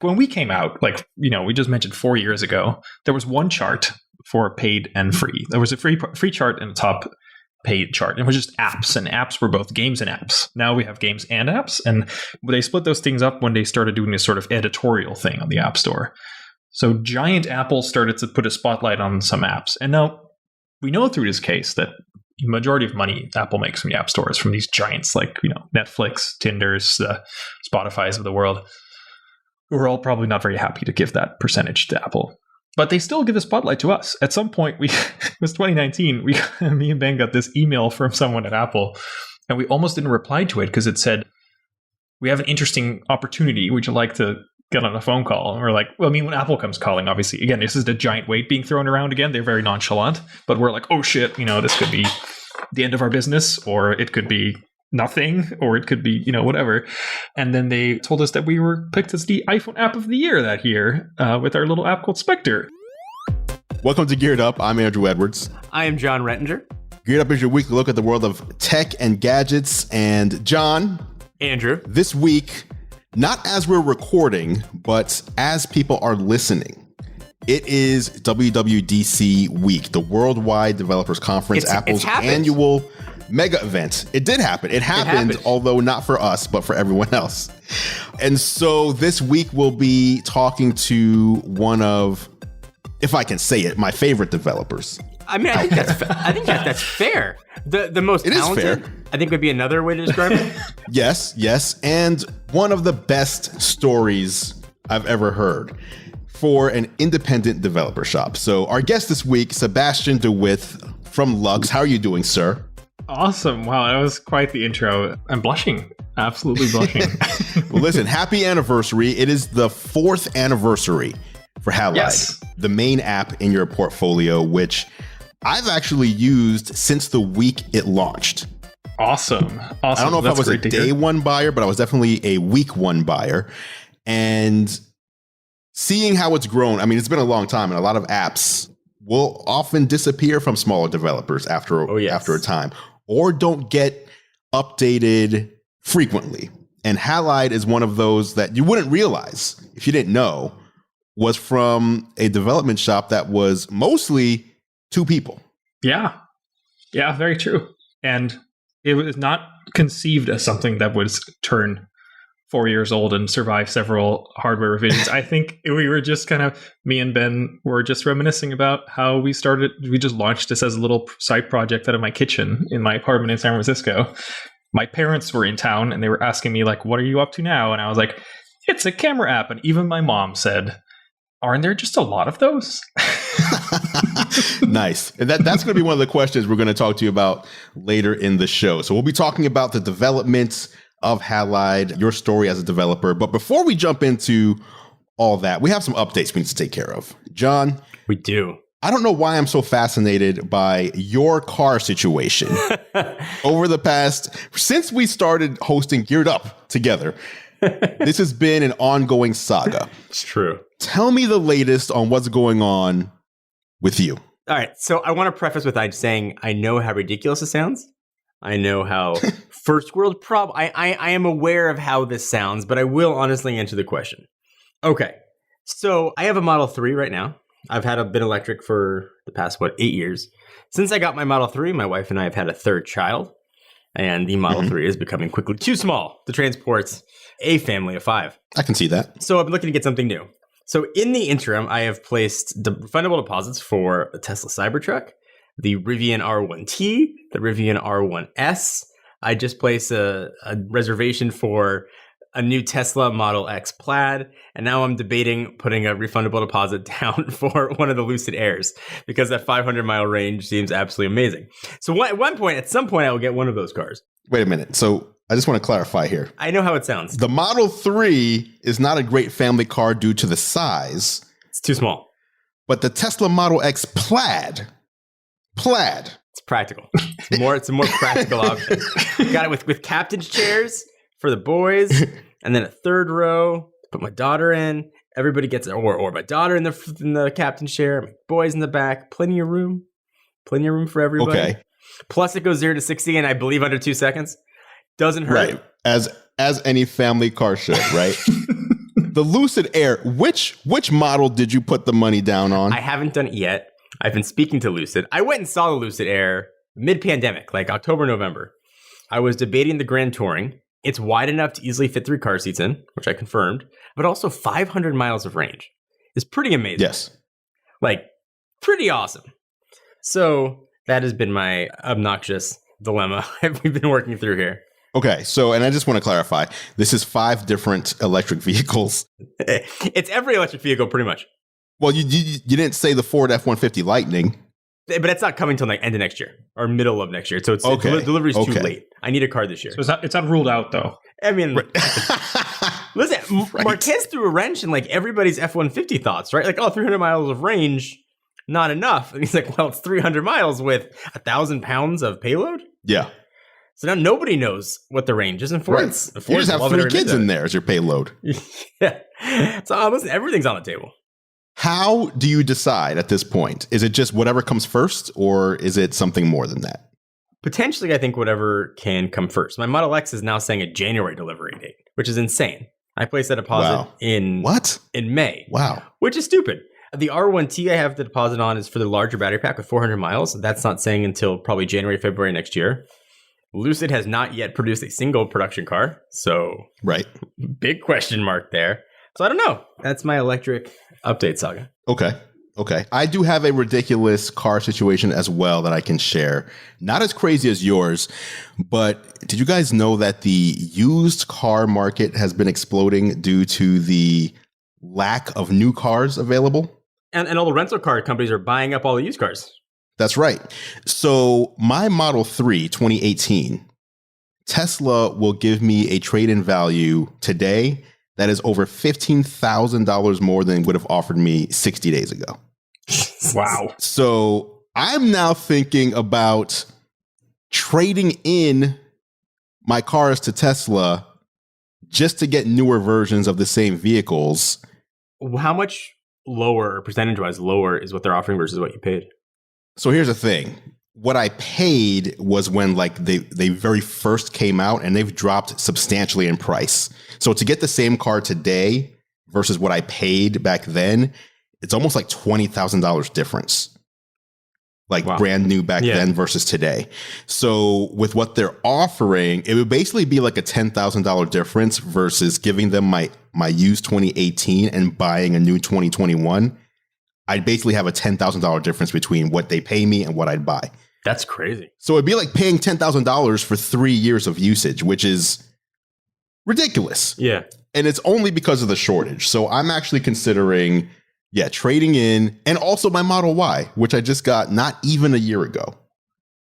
when we came out, like, we just mentioned 4 years ago, there was one chart for paid and free. There was a free chart and a top paid chart. And it was just apps, and apps were both games and apps. Now we have games and apps, and they split those things up when they started doing this sort of editorial thing on the App Store. So giant Apple started to put a spotlight on some apps. And now we know through this case that the majority of money Apple makes from the App Store is from these giants like, Netflix, Tinders, Spotify's of the world, who are all probably not very happy to give that percentage to Apple. But they still give the spotlight to us. At some point, it was 2019, me and Ben got this email from someone at Apple, and we almost didn't reply to it because it said, we have an interesting opportunity. Would you like to get on a phone call? And we're like, well, when Apple comes calling, obviously, again, this is the giant weight being thrown around again. They're very nonchalant, but we're like, oh shit, this could be the end of our business, or it could be nothing, or it could be, whatever. And then they told us that we were picked as the iPhone app of the year that year with our little app called Spectre. Welcome to Geared Up. I'm Andrew Edwards. I am John Rettinger. Geared Up is your weekly look at the world of tech and gadgets. And John. Andrew. This week, not as we're recording, but as people are listening, it is WWDC week, the Worldwide Developers Conference, Apple's annual mega event. It did happen. It happened, although not for us, but for everyone else. And so this week we'll be talking to one of, if I can say it, my favorite developers. I think that's fair. The most talented, is fair. I think would be another way to describe it. Yes. And one of the best stories I've ever heard for an independent developer shop. So our guest this week, Sebastiaan DeWitt from Lux. How are you doing, sir? Awesome. Wow, that was quite the intro. I'm blushing. Absolutely blushing. Well, listen, happy anniversary. It is the 4th anniversary for Halide, the main app in your portfolio, which I've actually used since the week it launched. Awesome. I don't know if I was a day one buyer, but I was definitely a week one buyer. And seeing how it's grown, it's been a long time, and a lot of apps will often disappear from smaller developers after a time, or don't get updated frequently. And Halide is one of those that you wouldn't realize if you didn't know was from a development shop that was mostly 2 people. Yeah, very true. And it was not conceived as something that would turn 4 years old and survive several hardware revisions. I think we were just me and Ben were just reminiscing about how we just launched this as a little side project out of my kitchen in my apartment in San Francisco. My parents were in town and they were asking me, like, what are you up to now? And I was like, it's a camera app. And even my mom said, aren't there just a lot of those? Nice. And that's going to be one of the questions we're going to talk to you about later in the show. So we'll be talking about the developments of Halide, your story as a developer. But before we jump into all that, we have some updates we need to take care of. John? We do. I don't know why I'm so fascinated by your car situation. Since we started hosting Geared Up together, this has been an ongoing saga. It's true. Tell me the latest on what's going on with you. All right. So I want to preface with saying I know how ridiculous it sounds. I know how first world problem. I am aware of how this sounds, but I will honestly answer the question. Okay. So I have a Model 3 right now. I've been electric for the past, 8 years. Since I got my Model 3, my wife and I have had a third child, and the Model 3 is becoming quickly too small to transport a family of 5. I can see that. So I'm looking to get something new. So in the interim, I have placed refundable deposits for the Tesla Cybertruck, the Rivian R1T, the Rivian R1S. I just placed a reservation for a new Tesla Model X Plaid, and now I'm debating putting a refundable deposit down for one of the Lucid Airs because that 500-mile range seems absolutely amazing. So at some point, I will get one of those cars. Wait a minute. So I just want to clarify here. I know how it sounds. The Model 3 is not a great family car due to the size. It's too small. But the Tesla Model X Plaid. It's practical. It's a more practical option. Got it with captain's chairs for the boys, and then a third row to put my daughter in. Everybody gets it, or my daughter in the captain's chair, my boys in the back. Plenty of room for everybody. Okay. Plus, it goes 0 to 60, and I believe under 2 seconds. Doesn't hurt. Right, as any family car should, right? the Lucid Air, which model did you put the money down on? I haven't done it yet. I've been speaking to Lucid. I went and saw the Lucid Air mid-pandemic, like October, November. I was debating the Grand Touring. It's wide enough to easily fit 3 car seats in, which I confirmed, but also 500 miles of range. It's pretty amazing. Yes. Like, pretty awesome. So that has been my obnoxious dilemma we've been working through here. Okay, so, and I just want to clarify, this is 5 different electric vehicles. It's every electric vehicle, pretty much. Well, you didn't say the Ford F-150 Lightning. But it's not coming till like end of next year or middle of next year. So delivery's too late. I need a car this year. So it's not ruled out, though. I mean, listen, Marquez threw a wrench in like everybody's F-150 thoughts, right? Like, 300 miles of range, not enough. And he's like, well, it's 300 miles with 1,000 pounds of payload? Yeah. So now nobody knows what the range is in Ford's. Right. You just have 3 kids in there as your payload. Yeah. So listen, everything's on the table. How do you decide at this point? Is it just whatever comes first, or is it something more than that? Potentially, I think whatever can come first. My Model X is now saying a January delivery date, which is insane. I placed that deposit in May. Wow. Which is stupid. The R1T I have the deposit on is for the larger battery pack with 400 miles. That's not saying until probably January, February next year. Lucid has not yet produced a single production car. So, big question mark there. So I don't know. That's my electric update saga. Okay. I do have a ridiculous car situation as well that I can share. Not as crazy as yours, but did you guys know that the used car market has been exploding due to the lack of new cars available? And all the rental car companies are buying up all the used cars. That's right. So my Model 3 2018, Tesla will give me a trade-in value today that is over $15,000 more than would have offered me 60 days ago. Wow. So I'm now thinking about trading in my cars to Tesla just to get newer versions of the same vehicles. How much lower, percentage-wise lower, is what they're offering versus what you paid? So here's the thing. What I paid was when like they very first came out, and they've dropped substantially in price. So to get the same car today versus what I paid back then, it's almost like $20,000 difference. Like brand new back then versus today. So with what they're offering, it would basically be like a $10,000 difference versus giving them my used 2018 and buying a new 2021. I'd basically have a $10,000 difference between what they pay me and what I'd buy. That's crazy. So it'd be like paying $10,000 for 3 years of usage, which is ridiculous. Yeah. And it's only because of the shortage. So I'm actually considering, trading in, and also my Model Y, which I just got not even a year ago.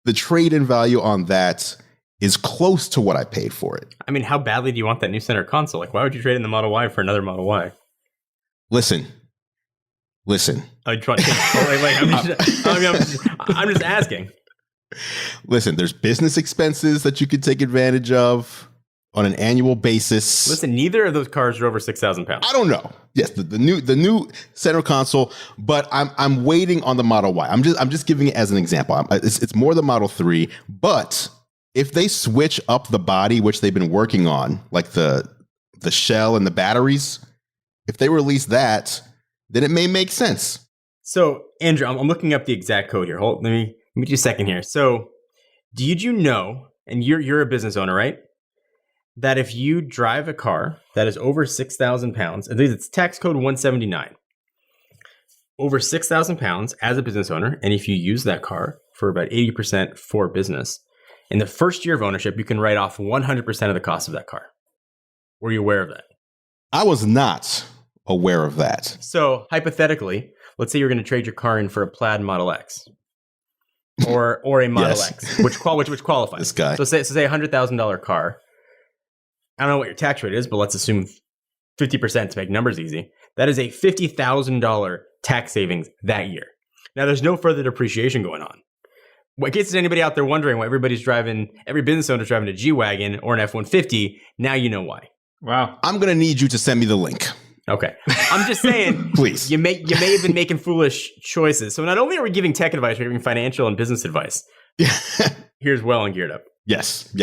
The trade-in value on that is close to what I paid for it. I mean, how badly do you want that new center console? Like, why would you trade in the Model Y for another Model Y? Listen. I'm just asking. Listen, there's business expenses that you could take advantage of on an annual basis. Listen, neither of those cars are over 6,000 pounds. I don't know. Yes, the new center console, but I'm waiting on the Model Y. I'm just giving it as an example. It's more the Model 3, but if they switch up the body, which they've been working on, like the shell and the batteries, if they release that, then it may make sense. So, Andrew, I'm looking up the exact code here. Let me give you a second here. So, did you know, and you're a business owner, right? That if you drive a car that is over 6,000 pounds, at least it's tax code 179, over 6,000 pounds as a business owner, and if you use that car for about 80% for business, in the first year of ownership, you can write off 100% of the cost of that car. Were you aware of that? I was not aware of that. So hypothetically, let's say you're going to trade your car in for a Plaid Model X or a Model X, which qualifies. This guy. So say a $100,000 car. I don't know what your tax rate is, but let's assume 50% to make numbers easy. That is a $50,000 tax savings that year. Now, there's no further depreciation going on. In case there's anybody out there wondering why every business owner's driving a G-Wagon or an F-150, now you know why. Wow. I'm going to need you to send me the link. Okay. I'm just saying, please. You may have been making foolish choices. So not only are we giving tech advice, we're giving financial and business advice. here's well and geared up. Yes.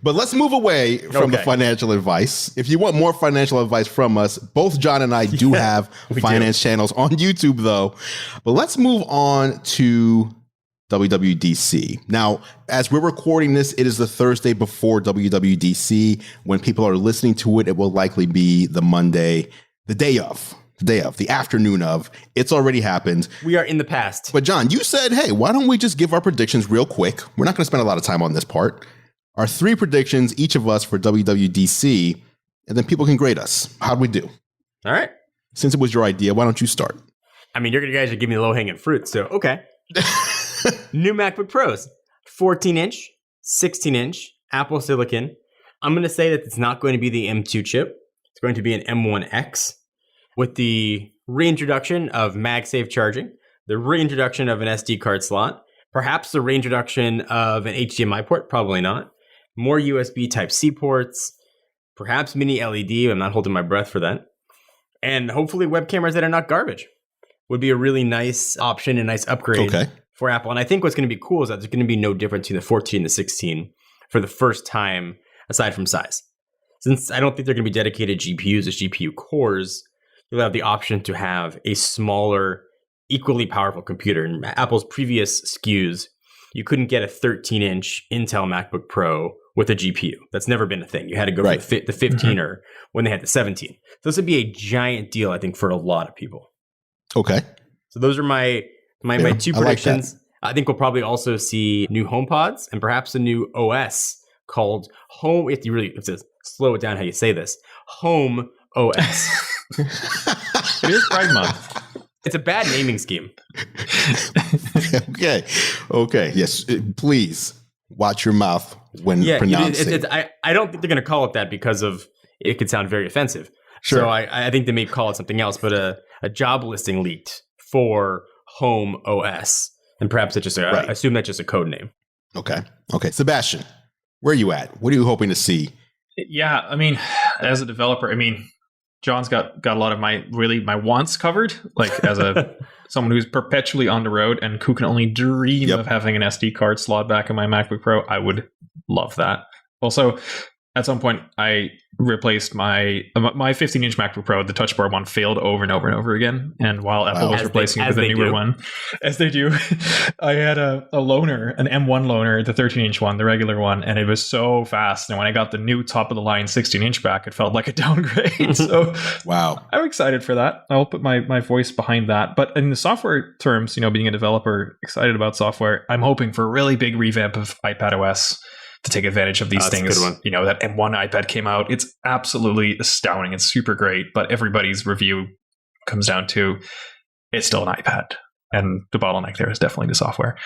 But let's move away from the financial advice. If you want more financial advice from us, both John and I do have finance channels on YouTube, though. But let's move on to WWDC. Now, as we're recording this, it is the Thursday before WWDC. When people are listening to it, it will likely be the Monday, the day of, the afternoon of. It's already happened. We are in the past. But John, you said, hey, why don't we just give our predictions real quick? We're not going to spend a lot of time on this part. Our 3 predictions, each of us for WWDC, and then people can grade us. How'd we do? All right. Since it was your idea, why don't you start? I mean, you guys are giving me low-hanging fruit, so okay. New MacBook Pros, 14-inch, 16-inch, Apple Silicon. I'm going to say that it's not going to be the M2 chip. It's going to be an M1X with the reintroduction of MagSafe charging, the reintroduction of an SD card slot, perhaps the reintroduction of an HDMI port, probably not, more USB Type-C ports, perhaps mini LED. I'm not holding my breath for that. And hopefully web cameras that are not garbage would be a really nice option, a nice upgrade for Apple. And I think what's going to be cool is that there's going to be no difference between the 14 and the 16 for the first time, aside from size. Since I don't think they're going to be dedicated GPUs as GPU cores, you'll have the option to have a smaller, equally powerful computer. In Apple's previous SKUs, you couldn't get a 13-inch Intel MacBook Pro with a GPU. That's never been a thing. You had to go for the 15 or when they had the 17. So this would be a giant deal, I think, for a lot of people. Okay. So those are my 2 predictions. I think we'll probably also see new HomePods and perhaps a new OS called Home. You have to slow it down how you say this. Home OS. It is Pride Month. It's a bad naming scheme. Okay. Yes. Please watch your mouth when pronouncing. I don't think they're going to call it that because of it could sound very offensive. Sure. So I think they may call it something else, but a job listing leaked for Home OS. And perhaps it's just I assume that's just a code name. Okay. Sebastiaan, where are you at? What are you hoping to see? Yeah, I mean, as a developer, John's got a lot of my wants covered. Like as someone who's perpetually on the road and who can only dream of having an SD card slot back in my MacBook Pro, I would love that. Also, at some point, I replaced my 15-inch MacBook Pro. The Touch Bar one failed over and over and over again. And while Apple was replacing it with a newer one, as they do, I had a loaner, an M1 loaner, the 13-inch one, the regular one, and it was so fast. And when I got the new top-of-the-line 16-inch back, it felt like a downgrade. So wow, I'm excited for that. I'll put my voice behind that. But in the software terms, being a developer, excited about software, I'm hoping for a really big revamp of iPadOS to take advantage of these things. That M1 iPad came out. It's absolutely astounding. It's super great, but everybody's review comes down to it's still an iPad. And the bottleneck there is definitely the software.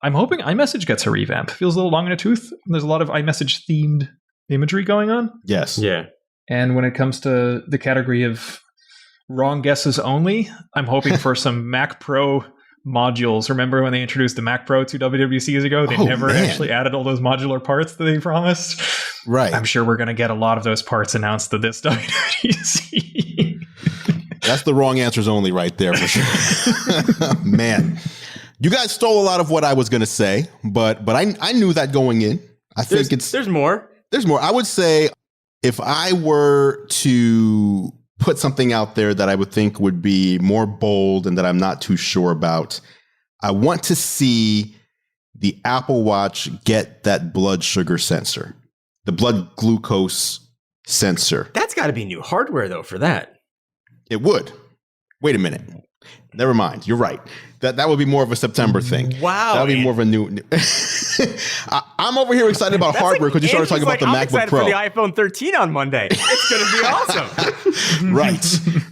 I'm hoping iMessage gets a revamp. Feels a little long in the tooth. There's a lot of iMessage themed imagery going on. Yes. Yeah. And when it comes to the category of wrong guesses only, I'm hoping for some Mac Pro modules. Remember when they introduced the Mac Pro 2 WWDC years ago? They never actually added all those modular parts that they promised. Right. I'm sure we're going to get a lot of those parts announced at this WWDC. That's the wrong answers only right there for sure. Man, you guys stole a lot of what I was going to say, but I knew that going in. There's more. There's more. I would say if I were to put something out there that I would think would be more bold and that I'm not too sure about, I want to see the Apple Watch get that blood sugar sensor, the blood glucose sensor. That's got to be new hardware, though, for that. It would. Wait a minute. Never mind. You're right. That would be more of a September thing. Wow. That would be more of a new. I'm over here excited about hardware because you started talking about the MacBook Pro. I'm excited for the iPhone 13 on Monday. It's going to be awesome.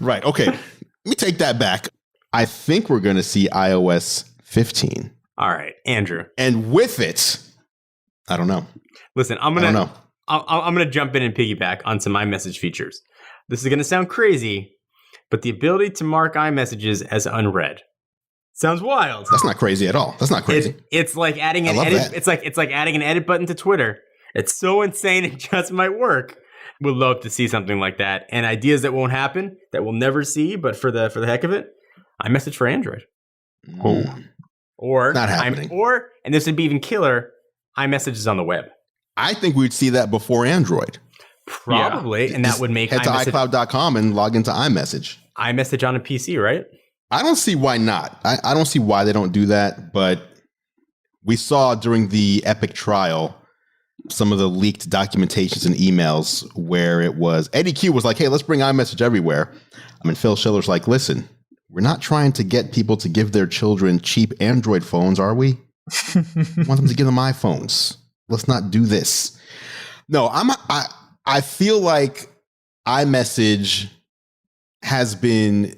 Right. Okay. Let me take that back. I think we're going to see iOS 15. All right, Andrew. And with it, I don't know. Listen, I'm going to jump in and piggyback on some iMessage features. This is going to sound crazy, but the ability to mark iMessages as unread sounds wild. That's not crazy at all. That's not crazy. It's like adding an edit. It's like adding an edit button to Twitter. It's so insane it just might work. Would love to see something like that. And ideas that won't happen, that we'll never see, but for the heck of it, iMessage for Android. Oh. Or not happening. And this would be even killer, iMessage is on the web. I think we'd see that before Android. Probably, and that would make head to iCloud.com and log into iMessage. iMessage on a PC, right? I don't see why not. I don't see why they don't do that, but we saw during the Epic trial some of the leaked documentations and emails where it was Eddie Q was like, hey, let's bring iMessage everywhere. I mean, Phil Schiller's like, listen, we're not trying to get people to give their children cheap Android phones, are we? We want them to give them iPhones. Let's not do this. No, I feel like iMessage has been,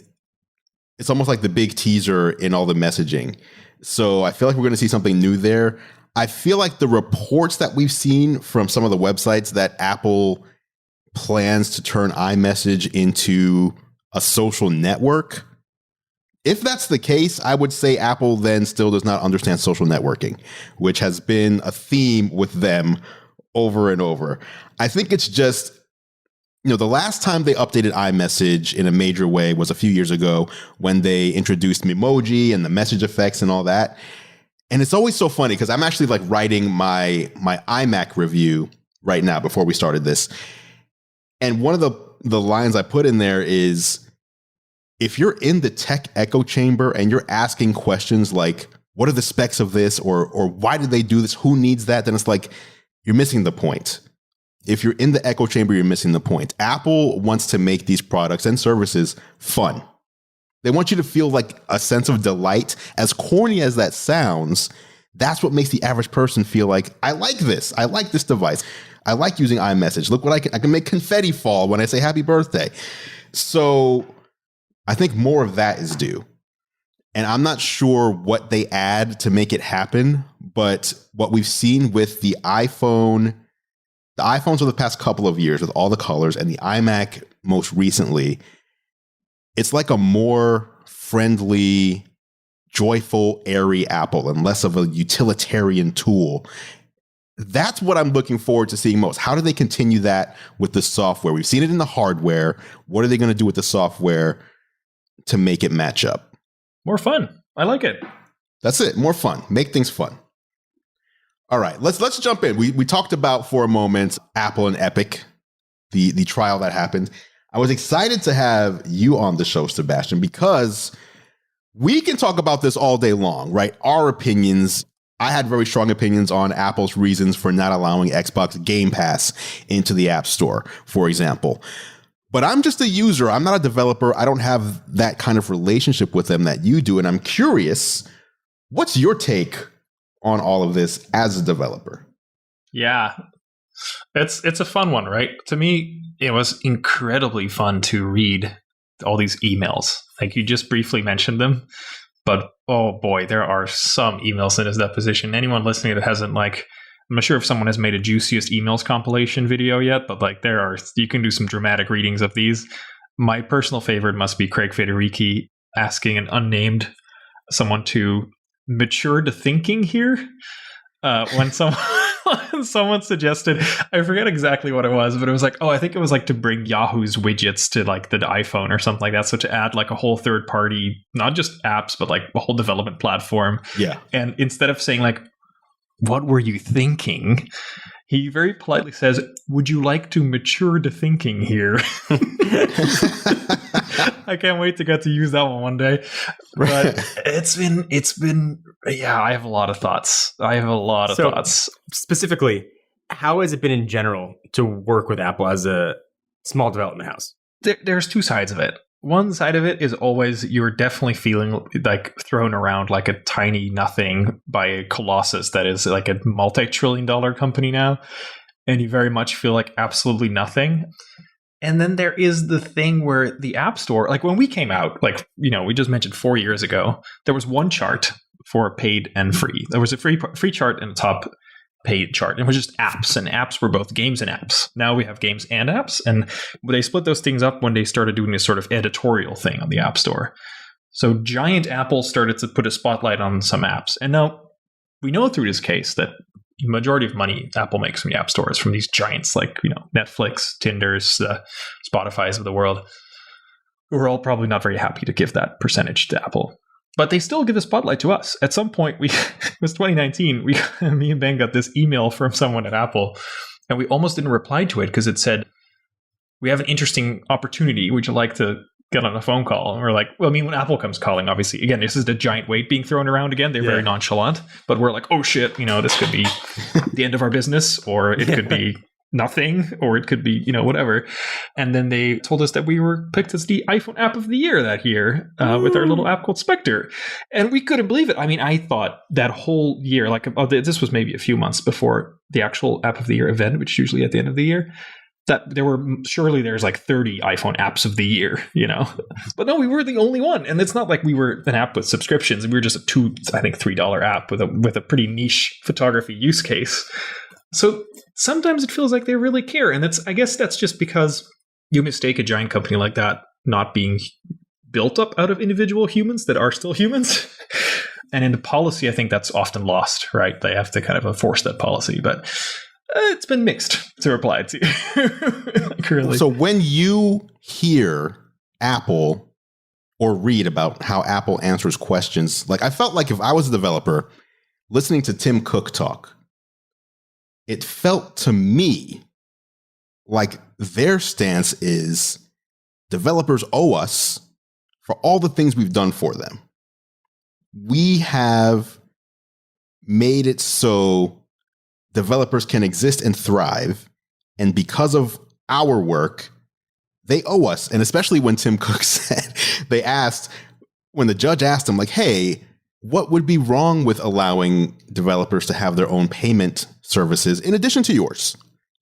it's almost like the big teaser in all the messaging. So I feel like we're going to see something new there. I feel like the reports that we've seen from some of the websites that Apple plans to turn iMessage into a social network. If that's the case, I would say Apple then still does not understand social networking, which has been a theme with them over and over. I think it's just, the last time they updated iMessage in a major way was a few years ago when they introduced Memoji and the message effects and all that. And it's always so funny because I'm actually like writing my iMac review right now before we started this. And one of the lines I put in there is, if you're in the tech echo chamber and you're asking questions like, what are the specs of this? Or why did they do this? Who needs that? Then it's like, you're missing the point. If you're in the echo chamber, you're missing the point. Apple wants to make these products and services fun. They want you to feel like a sense of delight. As corny as that sounds, that's what makes the average person feel like, I like this. I like this device. I like using iMessage. Look what I can make confetti fall when I say happy birthday. So I think more of that is due. And I'm not sure what they add to make it happen, but what we've seen with the iPhones of the past couple of years with all the colors and the iMac most recently, it's like a more friendly, joyful, airy Apple and less of a utilitarian tool. That's what I'm looking forward to seeing most. How do they continue that with the software? We've seen it in the hardware. What are they going to do with the software to make it match up? More fun. I like it. That's it. More fun. Make things fun. All right, let's jump in. We talked about for a moment Apple and Epic, the trial that happened. I was excited to have you on the show, Sebastian, because we can talk about this all day long, right? Our opinions. I had very strong opinions on Apple's reasons for not allowing Xbox Game Pass into the App Store, for example. But I'm just a user. I'm not a developer. I don't have that kind of relationship with them that you do. And I'm curious, what's your take on all of this as a developer? Yeah, it's a fun one, right? To me, it was incredibly fun to read all these emails. Like, you just briefly mentioned them, but oh boy, there are some emails in this deposition. Anyone listening that hasn't, like, I'm not sure if someone has made a juiciest emails compilation video yet, but like, you can do some dramatic readings of these. My personal favorite must be Craig Federighi asking an unnamed someone to mature to thinking here. When someone suggested, I forget exactly what it was, but it was like, I think it was like to bring Yahoo's widgets to like the iPhone or something like that. So to add like a whole third party, not just apps, but like a whole development platform. Yeah. And instead of saying like, what were you thinking? He very politely says, would you like to mature to thinking here? I can't wait to get to use that one day. But it's been, yeah, I have a lot of thoughts. Thoughts. Specifically, how has it been in general to work with Apple as a small development house? There's two sides of it. One side of it is always you're definitely feeling like thrown around like a tiny nothing by a colossus that is like a multi-trillion-dollar company now. And you very much feel like absolutely nothing. And then there is the thing where the App Store, like when we came out, like, we just mentioned 4 years ago, there was one chart for paid and free. There was a free chart and a top paid chart. And it was just apps, and apps were both games and apps. Now we have games and apps. And they split those things up when they started doing this sort of editorial thing on the App Store. So giant Apple started to put a spotlight on some apps. And now we know through this case that the majority of money Apple makes from the App Store is from these giants like, Netflix, Tinders, Spotify's of the world, who are all probably not very happy to give that percentage to Apple. But they still give the spotlight to us. At some point, it was 2019, me and Ben got this email from someone at Apple, and we almost didn't reply to it because it said, we have an interesting opportunity. Would you like to get on a phone call? And we're like, well, I mean, when Apple comes calling, obviously, again, this is the giant weight being thrown around again. They're very nonchalant, but we're like, oh shit, this could be the end of our business, or it could be nothing, or it could be, whatever. And then they told us that we were picked as the iPhone app of the year that year with our little app called Spectre. And we couldn't believe it. I mean, I thought that whole year, this was maybe a few months before the actual app of the year event, which is usually at the end of the year, that there's like 30 iPhone apps of the year, But no, we were the only one. And it's not like we were an app with subscriptions. We were just a $3 app with a pretty niche photography use case. So sometimes it feels like they really care. And I guess that's just because you mistake a giant company like that not being built up out of individual humans that are still humans. And in the policy, I think that's often lost, right? They have to kind of enforce that policy. But it's been mixed, to reply to. Really. So when you hear Apple or read about how Apple answers questions, like I felt like if I was a developer listening to Tim Cook talk, it felt to me like their stance is developers owe us for all the things we've done for them. We have made it so developers can exist and thrive. And because of our work, they owe us. And especially when Tim Cook said, when the judge asked him, like, hey, what would be wrong with allowing developers to have their own payment services in addition to yours?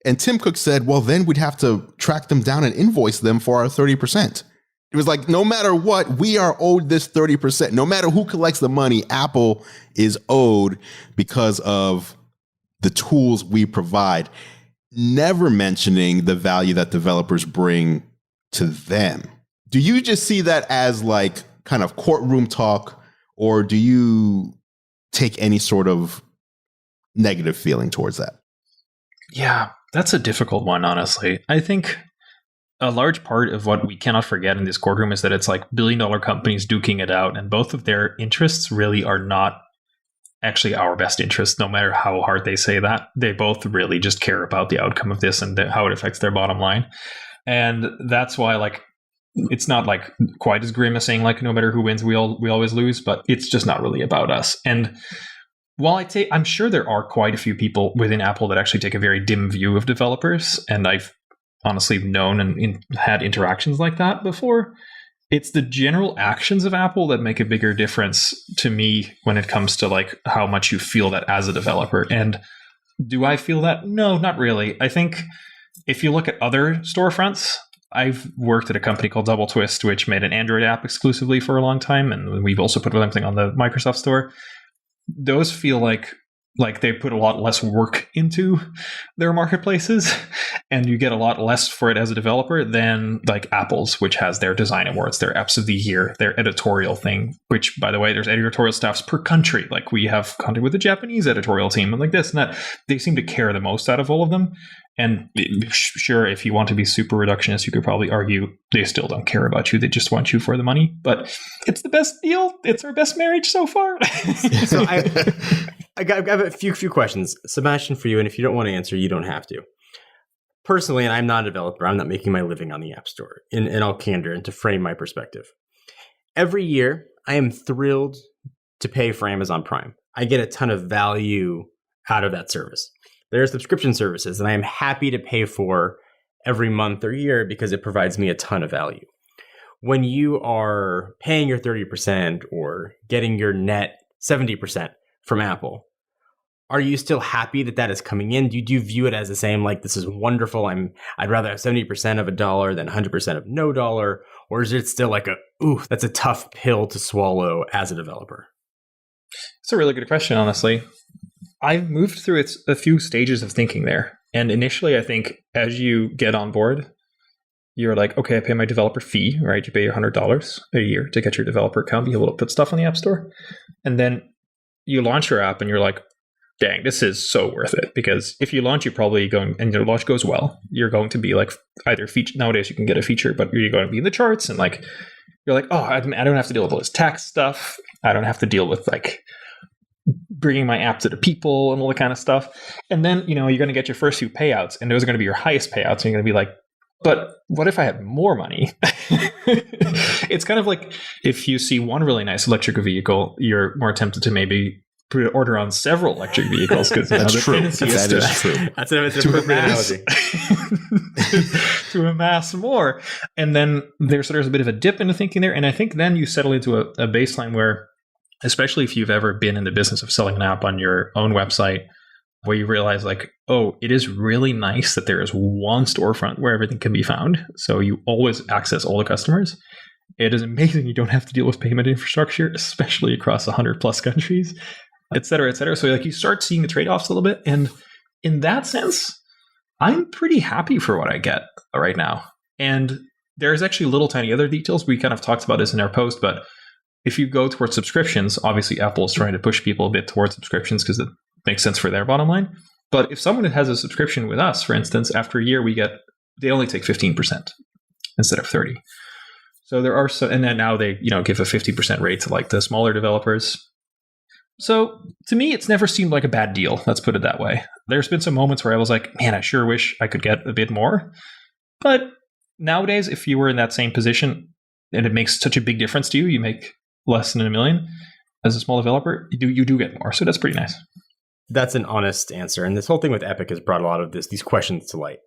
And Tim Cook said, well, then we'd have to track them down and invoice them for our 30%. It was like, no matter what, we are owed this 30%. No matter who collects the money, Apple is owed because of the tools we provide, never mentioning the value that developers bring to them. Do you just see that as like kind of courtroom talk, or do you take any sort of negative feeling towards that? Yeah, that's a difficult one, honestly. I think a large part of what we cannot forget in this courtroom is that it's like billion-dollar companies duking it out, and both of their interests really are not actually our best interest, no matter how hard they say that. They both really just care about the outcome of this and how it affects their bottom line. And that's why, like, it's not like quite as grim as saying like no matter who wins, we always lose, but it's just not really about us. And while I'm sure there are quite a few people within Apple that actually take a very dim view of developers, and I've honestly known and had interactions like that before, it's the general actions of Apple that make a bigger difference to me when it comes to like how much you feel that as a developer. And do I feel that? No, not really. I think if you look at other storefronts, I've worked at a company called Double Twist, which made an Android app exclusively for a long time, and we've also put something on the Microsoft Store. Those feel like they put a lot less work into their marketplaces, and you get a lot less for it as a developer than like Apple's, which has their design awards, their apps of the year, their editorial thing, which, by the way, there's editorial staffs per country. Like we have contact with the Japanese editorial team and like this and that. They seem to care the most out of all of them. And sure, if you want to be super reductionist, you could probably argue they still don't care about you. They just want you for the money. But it's the best deal. It's our best marriage so far. So I have a few questions, Sebastiaan, for you. And if you don't want to answer, you don't have to. Personally, and I'm not a developer, I'm not making my living on the App Store, in all candor, and to frame my perspective. Every year, I am thrilled to pay for Amazon Prime. I get a ton of value out of that service. There are subscription services that I am happy to pay for every month or year because it provides me a ton of value. When you are paying your 30% or getting your net 70% from Apple, are you still happy that that is coming in? Do you view it as the same, like this is wonderful, I'd rather have 70% of a dollar than 100% of no dollar? Or is it still like that's a tough pill to swallow as a developer? It's a really good question, honestly. I've moved through a few stages of thinking there. And initially, I think as you get on board, you're like, okay, I pay my developer fee, right? You pay $100 a year to get your developer account, be able to put stuff on the App Store. And then you launch your app and you're like, dang, this is so worth it. Because if you launch, you're probably and your launch goes well, you're going to be like either feature. Nowadays, you can get a feature, but you're going to be in the charts and like, you're like, oh, I don't have to deal with all this tax stuff. I don't have to deal with like bringing my app to the people and all that kind of stuff. And then, you're going to get your first few payouts, and those are going to be your highest payouts. And you're going to be like, but what if I had more money? It's kind of like if you see one really nice electric vehicle, you're more tempted to maybe put an order on several electric vehicles because that's true. That is true. That's an appropriate analogy. To amass more. And then there's a bit of a dip into thinking there. And I think then you settle into a baseline where, especially if you've ever been in the business of selling an app on your own website, where you realize like, oh, it is really nice that there is one storefront where everything can be found. So you always access all the customers. It is amazing you don't have to deal with payment infrastructure, especially across 100 plus countries, et cetera, et cetera. So like you start seeing the trade-offs a little bit. And in that sense, I'm pretty happy for what I get right now. And there's actually little tiny other details. We kind of talked about this in our post, but if you go towards subscriptions, obviously Apple is trying to push people a bit towards subscriptions because it makes sense for their bottom line. But if someone has a subscription with us, for instance, after a year, they only take 15% instead of 30%. So there are and then now they, give a 50% rate to like the smaller developers. So to me, it's never seemed like a bad deal. Let's put it that way. There's been some moments where I was like, man, I sure wish I could get a bit more. But nowadays, if you were in that same position and it makes such a big difference to you, you make less than $1 million as a small developer, you do get more. So that's pretty nice. That's an honest answer. And this whole thing with Epic has brought a lot of these questions to light.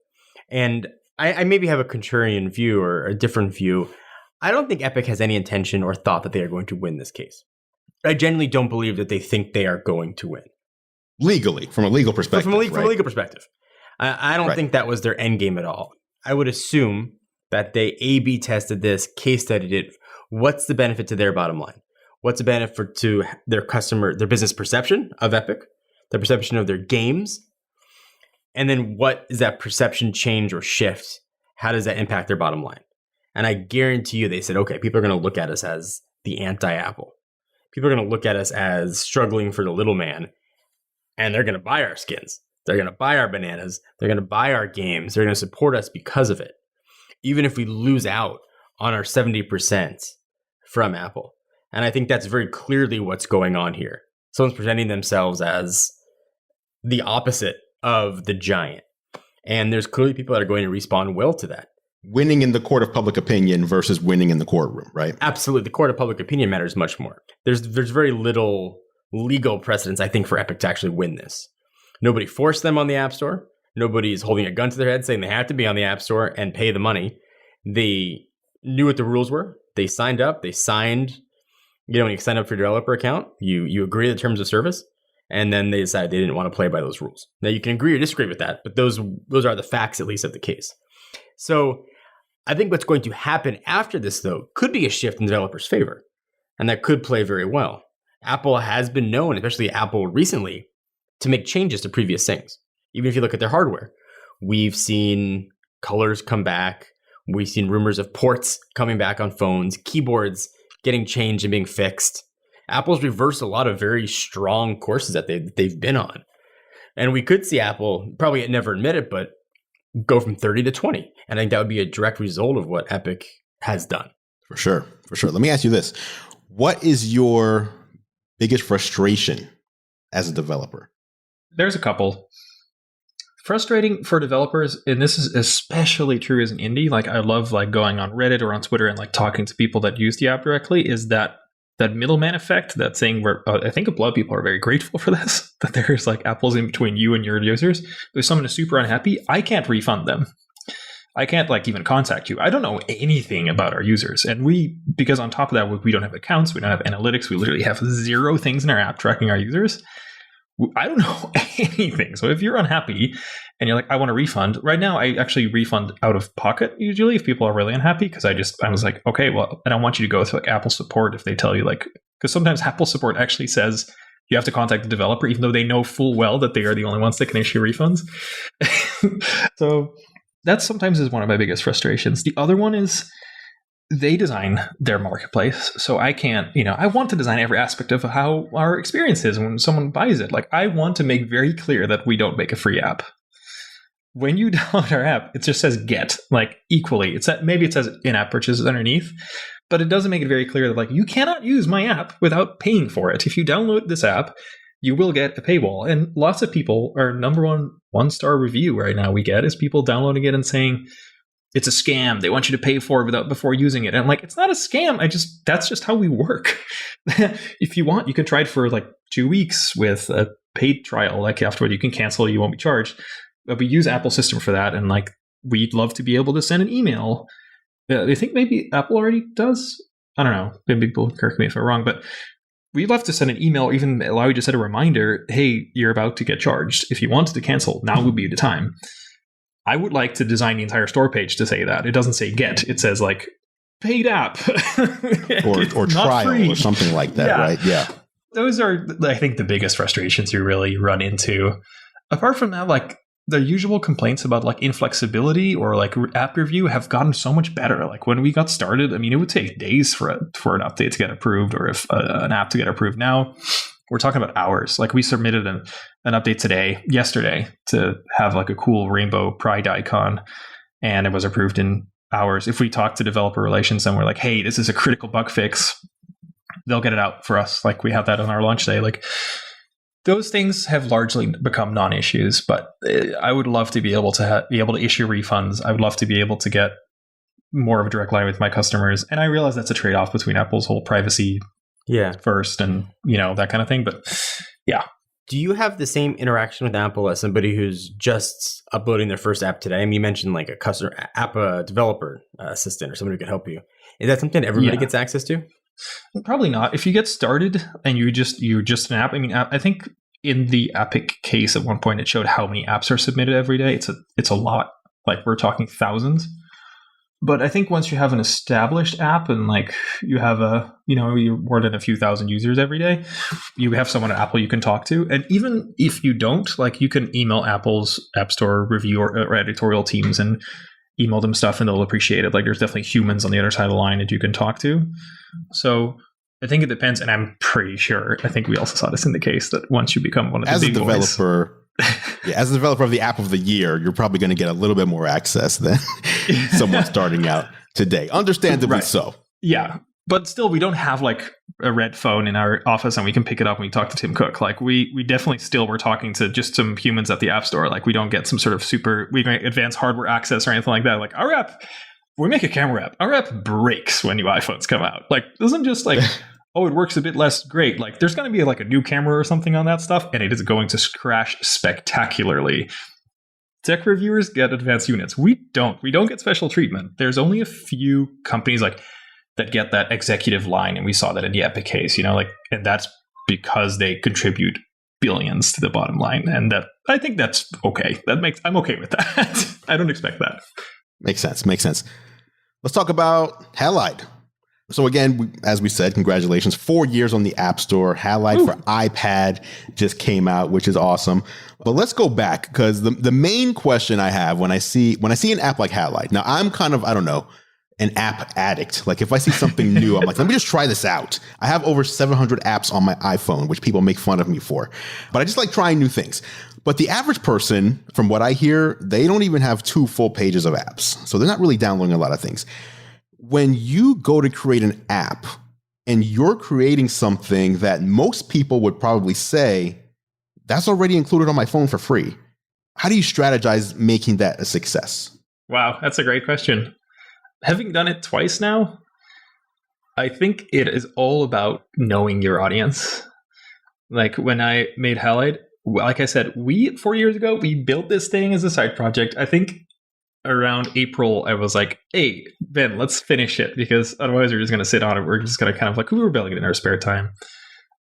And I maybe have a contrarian view or a different view. I don't think Epic has any intention or thought that they are going to win this case. I genuinely don't believe that they think they are going to win. Legally, from a legal perspective. From a legal perspective. I don't think that was their end game at all. I would assume that they A/B tested this, case studied it. What's the benefit to their bottom line? What's the benefit to their their business perception of Epic, their perception of their games? And then what is that perception change or shift? How does that impact their bottom line? And I guarantee you they said, okay, people are going to look at us as the anti-Apple. People are going to look at us as struggling for the little man, and they're going to buy our skins. They're going to buy our bananas. They're going to buy our games. They're going to support us because of it. Even if we lose out on our 70% from Apple. And I think that's very clearly what's going on here. Someone's presenting themselves as the opposite of the giant. And there's clearly people that are going to respond well to that. Winning in the court of public opinion versus winning in the courtroom, right? Absolutely. The court of public opinion matters much more. There's very little legal precedence, I think, for Epic to actually win this. Nobody forced them on the App Store. Nobody's holding a gun to their head saying they have to be on the App Store and pay the money. They knew what the rules were. They signed up. They signed, when you sign up for your developer account, you agree to the terms of service, and then they decided they didn't want to play by those rules. Now, you can agree or disagree with that, but those are the facts, at least, of the case. So I think what's going to happen after this, though, could be a shift in developers' favor, and that could play very well. Apple has been known, especially Apple recently, to make changes to previous things. Even if you look at their hardware, we've seen colors come back. We've seen rumors of ports coming back on phones, keyboards getting changed and being fixed. Apple's reversed a lot of very strong courses that they've been on. And we could see Apple, probably never admit it, but go from 30 to 20. And I think that would be a direct result of what Epic has done. For sure. Let me ask you this. What is your biggest frustration as a developer? There's a couple. Frustrating for developers, and this is especially true as an indie, like I love like going on Reddit or on Twitter and like talking to people that use the app directly, is that middleman effect, that thing where I think a lot of people are very grateful for this, that there's like Apple's in between you and your users. If someone is super unhappy, I can't refund them. I can't like even contact you. I don't know anything about our users. And because on top of that, we don't have accounts, we don't have analytics, we literally have 0 things in our app tracking our users. I don't know anything. So if you're unhappy and you're like, I want a refund, right now I actually refund out of pocket usually if people are really unhappy, because I was like, okay, well, I don't want you to go to like Apple support if they tell you like, because sometimes Apple support actually says you have to contact the developer, even though they know full well that they are the only ones that can issue refunds. So that sometimes is one of my biggest frustrations. The other one is they design their marketplace. So I can't, I want to design every aspect of how our experience is when someone buys it. Like I want to make very clear that we don't make a free app. When you download our app, it just says get, like equally. Maybe it says in-app purchases underneath, But it doesn't make it very clear that like you cannot use my app without paying for it. If you download this app, you will get a paywall. And lots of people, our number one-star review right now we get is people downloading it and saying it's a scam. They want you to pay for it before using it. And I'm like, it's not a scam. That's just how we work. If you want, you can try it for like 2 weeks with a paid trial. Like afterward, you can cancel, you won't be charged. But we use Apple system for that. And like, we'd love to be able to send an email. I think maybe Apple already does. I don't know. Maybe people correct me if I'm wrong, but we'd love to send an email or even allow you to set a reminder, hey, you're about to get charged. If you wanted to cancel, now would be the time. I would like to design the entire store page to say that. It doesn't say get. It says like paid app. or trial free. Or something like that, right? Yeah. Those are, I think, the biggest frustrations you really run into. Apart from that, like the usual complaints about like inflexibility or like app review have gotten so much better. Like when we got started, I mean, it would take days for an update to get approved or if an app to get approved. Now we're talking about hours. Like we submitted an update yesterday to have like a cool rainbow pride icon, and it was approved in hours. If we talk to developer relations and we're like, hey, this is a critical bug fix, they'll get it out for us. Like we have that on our launch day. Like those things have largely become non-issues, but I would love to be able to be able to issue refunds. I would love to be able to get more of a direct line with my customers. And I realize that's a trade-off between Apple's whole privacy first and, that kind of thing. But yeah. Do you have the same interaction with Apple as somebody who's just uploading their first app today? I mean, you mentioned like a customer app, developer assistant or somebody who can help you. Is that something everybody gets access to? Probably not. If you get started and you're just an app, I mean, I think in the Epic case at one point it showed how many apps are submitted every day. It's a lot. Like we're talking thousands. But I think once you have an established app and like you have you're more than a few thousand users every day, you have someone at Apple you can talk to. And even if you don't, like you can email Apple's App Store review or editorial teams and email them stuff and they'll appreciate it. Like there's definitely humans on the other side of the line that you can talk to. So I think it depends. And I'm pretty sure, I think we also saw this in the case that once you become one of the big boys. As a developer of the app of the year, you're probably going to get a little bit more access than someone starting out today. Understandably so. Yeah. But still, we don't have like a red phone in our office and we can pick it up when we talk to Tim Cook. Like we definitely still were talking to just some humans at the App Store. Like we don't get some sort of we get advanced hardware access or anything like that. Like our app, we make a camera app. Our app breaks when new iPhones come out. Like doesn't just like, oh, it works a bit less great. Like there's going to be like a new camera or something on that stuff and it is going to crash spectacularly. Tech reviewers get advanced units. We don't get special treatment. There's only a few companies like that get that executive line, and we saw that in the Epic case, and that's because they contribute billions to the bottom line, and that I think that's okay. I'm okay with that. I don't expect that. Makes sense. Let's talk about Halide. So again, as we said, congratulations, 4 years on the App Store. Halide for iPad just came out, which is awesome. But let's go back because the main question I have when I see an app like Halide. Now I'm kind of, I don't know, an app addict. Like if I see something new, I'm like, let me just try this out. I have over 700 apps on my iPhone, which people make fun of me for, but I just like trying new things. But the average person, from what I hear, they don't even have 2 full pages of apps. So they're not really downloading a lot of things. When you go to create an app and you're creating something that most people would probably say, that's already included on my phone for free. How do you strategize making that a success? Wow, that's a great question. Having done it twice now, I think it is all about knowing your audience. Like when I made Halide, like I said, 4 years ago, we built this thing as a side project. I think around April, I was like, hey, Ben, let's finish it because otherwise we're just going to sit on it. We're just going to kind of like, we were building it in our spare time.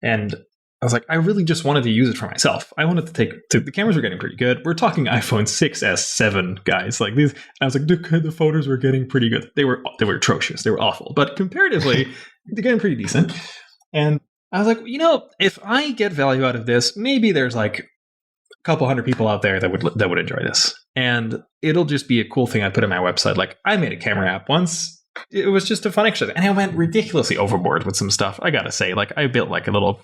And I was like, I really just wanted to use it for myself. I wanted to the cameras were getting pretty good. We're talking iPhone 6s, 7 guys like these. I was like, the photos were getting pretty good. They were atrocious. They were awful, but comparatively, they're getting pretty decent. And I was like, if I get value out of this, maybe there's like a couple hundred people out there that would enjoy this, and it'll just be a cool thing I put on my website. Like I made a camera app once. it was just a fun exercise. And I went ridiculously overboard with some stuff. I gotta say, like I built like a little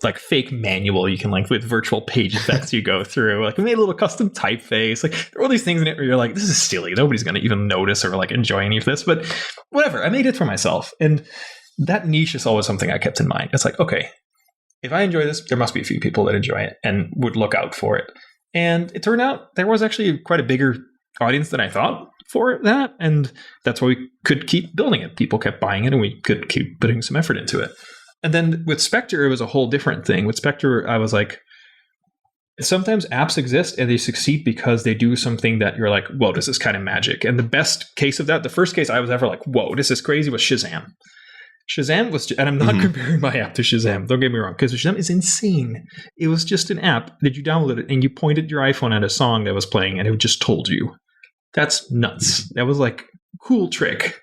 like fake manual you can like with virtual page effects you go through. Like we made a little custom typeface. Like there are all these things in it where you're like, this is silly. Nobody's gonna even notice or like enjoy any of this. But whatever. I made it for myself. And that niche is always something I kept in mind. It's like, okay, if I enjoy this, there must be a few people that enjoy it and would look out for it. And it turned out there was actually quite a bigger audience than I thought for that. And that's why we could keep building it. People kept buying it and we could keep putting some effort into it. And then with Spectre, it was a whole different thing. With Spectre, I was like, sometimes apps exist and they succeed because they do something that you're like, whoa, this is kind of magic. And the best case of that, the first case I was ever like, whoa, this is crazy, was Shazam. Shazam was, and I'm not comparing my app to Shazam, don't get me wrong, because Shazam is insane. It was just an app that you downloaded and you pointed your iPhone at a song that was playing and it just told you. That's nuts. That was like cool trick.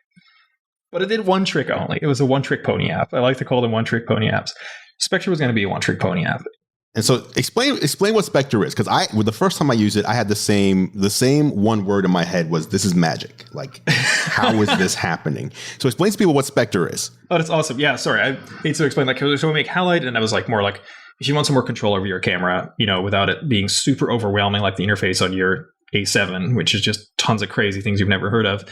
But it did one trick only. It was a one-trick pony app. I like to call them one-trick pony apps. Spectre was going to be a one-trick pony app. And so explain what Spectre is, because the first time I used it, I had the same one word in my head was, this is magic. Like, how is this happening? So explain to people what Spectre is. Oh, that's awesome. Yeah, sorry. I need to explain. Like, so we make Halide, and I was like, more like, if you want some more control over your camera, without it being super overwhelming, like the interface on your A7, which is just tons of crazy things you've never heard of.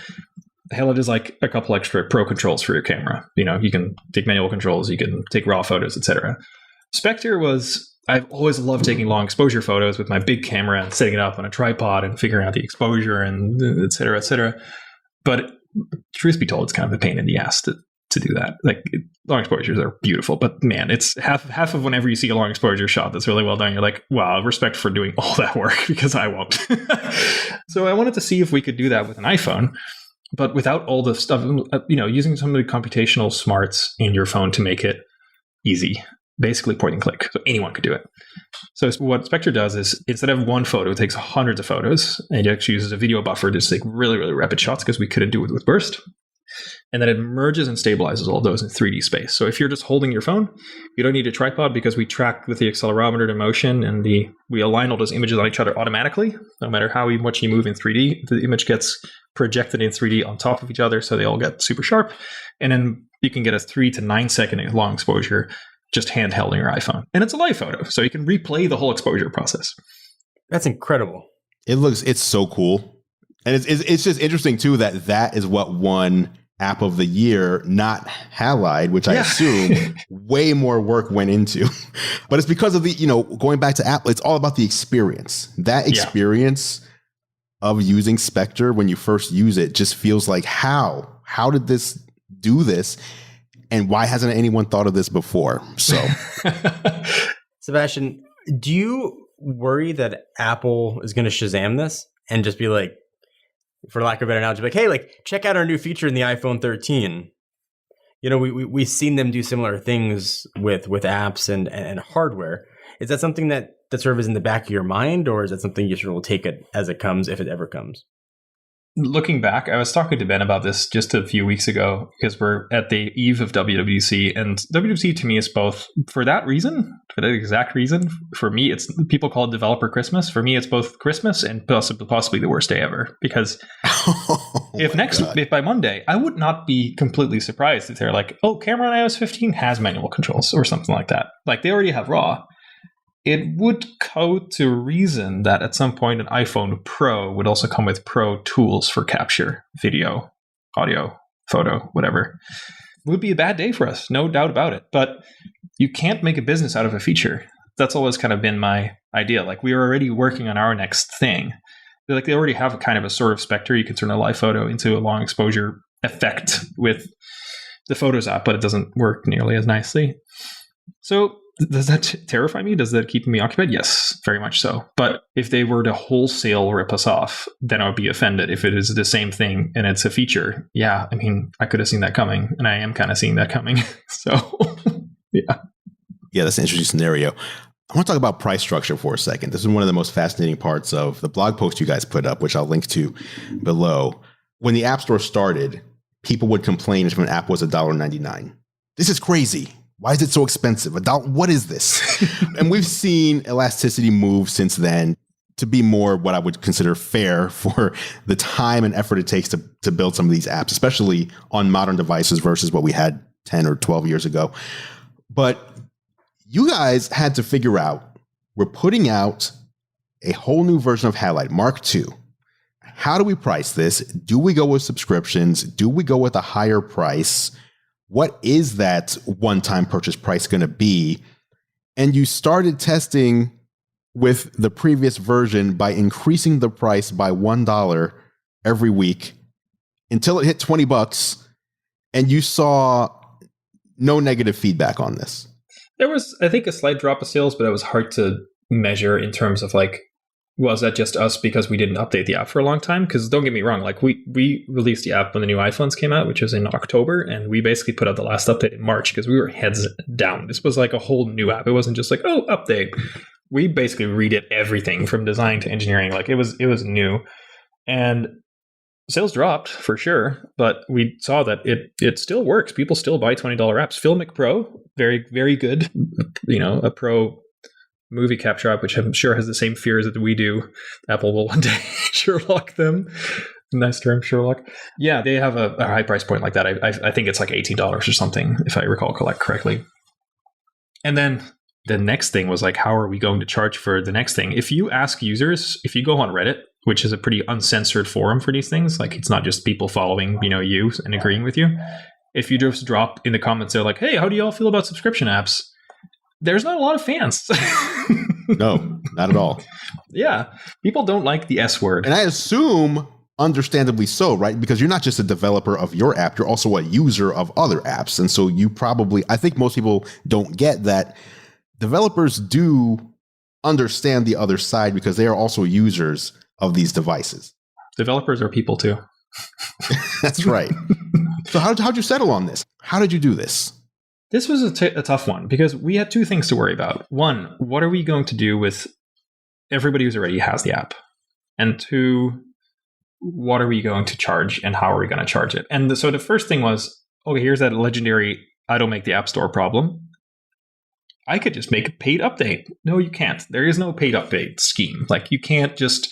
Halide is like a couple extra pro controls for your camera. You can take manual controls, you can take raw photos, etc. Spectre was, I've always loved taking long exposure photos with my big camera and setting it up on a tripod and figuring out the exposure and et cetera, et cetera. But truth be told, it's kind of a pain in the ass to do that. Like long exposures are beautiful, but man, it's half of whenever you see a long exposure shot that's really well done, you're like, wow, respect for doing all that work because I won't. So I wanted to see if we could do that with an iPhone, but without all the stuff, using some of the computational smarts in your phone to make it easy. Basically point and click. So anyone could do it. So what Spectre does is instead of one photo, it takes hundreds of photos and it actually uses a video buffer to take really, really rapid shots because we couldn't do it with burst. And then it merges and stabilizes all those in 3D space. So if you're just holding your phone, you don't need a tripod because we track with the accelerometer to motion and we align all those images on each other automatically. No matter how much you move in 3D, the image gets projected in 3D on top of each other so they all get super sharp. And then you can get a 3 to 9 second long exposure just handheld on your iPhone. And it's a live photo, so you can replay the whole exposure process. That's incredible. It's so cool. And it's just interesting too that is what won App of the Year, not Halide, which I assume way more work went into. But it's because of the, going back to Apple, it's all about the experience. That experience of using Spectre when you first use it just feels like, how did this do this? And why hasn't anyone thought of this before? So, Sebastiaan, do you worry that Apple is going to Shazam this and just be like, for lack of a better analogy, like, hey, like, check out our new feature in the iPhone 13. We've seen them do similar things with apps and hardware. Is that something that sort of is in the back of your mind, or is that something you sort of will take it as it comes, if it ever comes? Looking back, I was talking to Ben about this just a few weeks ago because we're at the eve of WWDC, and WWDC to me is both for that reason, for that exact reason. For me, it's people call it developer Christmas. For me, it's both Christmas and possibly the worst day ever. Because if by Monday, I would not be completely surprised if they're like, oh, camera on iOS 15 has manual controls or something like that. Like they already have RAW. It would code to reason that at some point an iPhone Pro would also come with Pro tools for capture, video, audio, photo, whatever. It would be a bad day for us, no doubt about it. But you can't make a business out of a feature. That's always kind of been my idea. Like we are already working on our next thing. Like they already have a kind of a sort of Spectre. You can turn a live photo into a long exposure effect with the Photos app, but it doesn't work nearly as nicely. So does that terrify me? Does that keep me occupied? Yes, very much so. But if they were to wholesale rip us off, then I would be offended. If it is the same thing and it's a feature, I could have seen that coming, and I am kind of seeing that coming. So, yeah. Yeah, that's an interesting scenario. I want to talk about price structure for a second. This is one of the most fascinating parts of the blog post you guys put up, which I'll link to below. When the App Store started, people would complain if an app was $1.99. This is crazy. Why is it so expensive? What is this? And we've seen elasticity move since then. to be more what I would consider fair for the time and effort it takes to build some of these apps, especially on modern devices versus what we had 10 or 12 years ago. But you guys had to figure out, we're putting out a whole new version of Halide, Mark II. How do we price this? Do we go with subscriptions? Do we go with a higher price? What is that one-time purchase price going to be? And you started testing with the previous version by increasing the price by $1 every week until it hit $20, and you saw no negative feedback on this. There was, I think, a slight drop of sales, but it was hard to measure in terms of like, was that just us because we didn't update the app for a long time? Because don't get me wrong, like we released the app when the new iPhones came out, which was in October, and we basically put out the last update in March because we were heads down. This was like a whole new app. It wasn't just like, oh, update. We basically redid everything from design to engineering. Like it was new, and sales dropped for sure. But we saw that it still works. People still buy $20 apps. Filmic Pro, very very good. A pro movie capture app, which I'm sure has the same fears that we do. Apple will one day Sherlock them. Nice term, Sherlock. Yeah, they have a high price point like that. I think it's like $18 or something, if I recall correctly. And then the next thing was like, how are we going to charge for the next thing? If you ask users, if you go on Reddit, which is a pretty uncensored forum for these things, like it's not just people following, you and agreeing with you. If you just drop in the comments, they're like, hey, how do you all feel about subscription apps? There's not a lot of fans. No, not at all. Yeah. People don't like the S word. And I assume understandably so, right? Because you're not just a developer of your app, you're also a user of other apps. And so I think most people don't get that developers do understand the other side because they are also users of these devices. Developers are people too. That's right. So how'd you settle on this? How did you do this? This was a tough one because we had two things to worry about. One, what are we going to do with everybody who's already has the app? And two, what are we going to charge and how are we going to charge it? And so the first thing was, okay, here's that legendary I don't make the App Store problem. I could just make a paid update. No, you can't. There is no paid update scheme. Like you can't just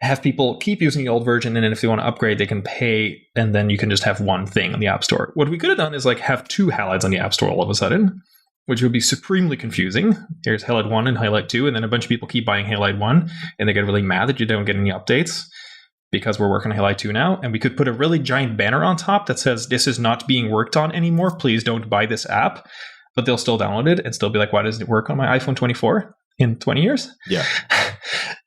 have people keep using the old version, and then if they want to upgrade, they can pay, and then you can just have one thing on the App Store. What we could have done is like have two Halides on the App Store all of a sudden, which would be supremely confusing. Here's Halide 1 and Halide 2, and then a bunch of people keep buying Halide 1, and they get really mad that you don't get any updates because we're working on Halide 2 now. And we could put a really giant banner on top that says, this is not being worked on anymore. Please don't buy this app. But they'll still download it and still be like, why doesn't it work on my iPhone 24 in 20 years? Yeah.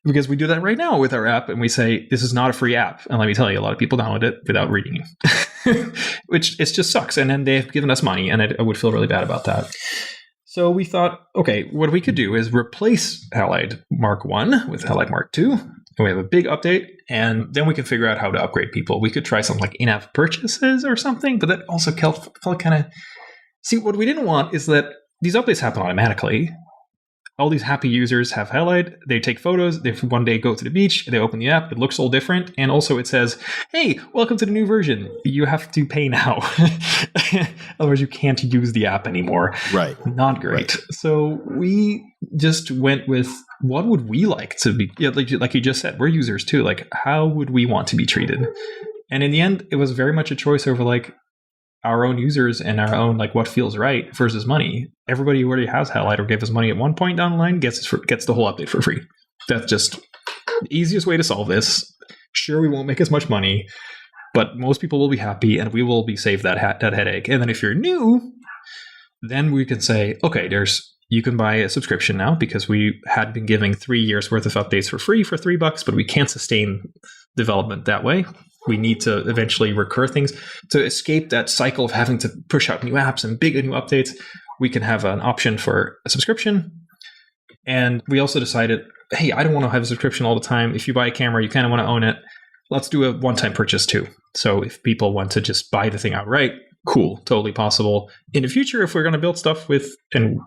Because we do that right now with our app, and we say, this is not a free app. And let me tell you, a lot of people download it without reading it, which it just sucks. And then they've given us money, and I would feel really bad about that. So we thought, okay, what we could do is replace Halide Mark 1 with Halide Mark 2. And we have a big update, and then we can figure out how to upgrade people. We could try something like in-app purchases or something, but that also felt kind of... See, what we didn't want is that these updates happen automatically. All these happy users have Halide. They take photos. They one day go to the beach. They open the app. It looks all different. And also it says, hey, welcome to the new version. You have to pay now. Otherwise, you can't use the app anymore. Right. Not great. Right. So we just went with, what would we like to be? Yeah, like you just said, we're users too. Like, how would we want to be treated? And in the end, it was very much a choice over like, our own users and our own like what feels right versus money. Everybody who already has Halide or gave us money at one point down the line gets the whole update for free. That's just the easiest way to solve this. Sure, we won't make as much money, but most people will be happy and we will be saved that headache. And then if you're new, then we can say, okay, you can buy a subscription now because we had been giving 3 years worth of updates for free for $3, but we can't sustain development that way. We need to eventually recur things to escape that cycle of having to push out new apps and big new updates. We can have an option for a subscription. And we also decided, hey, I don't want to have a subscription all the time. If you buy a camera, you kind of want to own it. Let's do a one-time purchase too. So if people want to just buy the thing outright, cool, totally possible. In the future, if we're going to build stuff with, and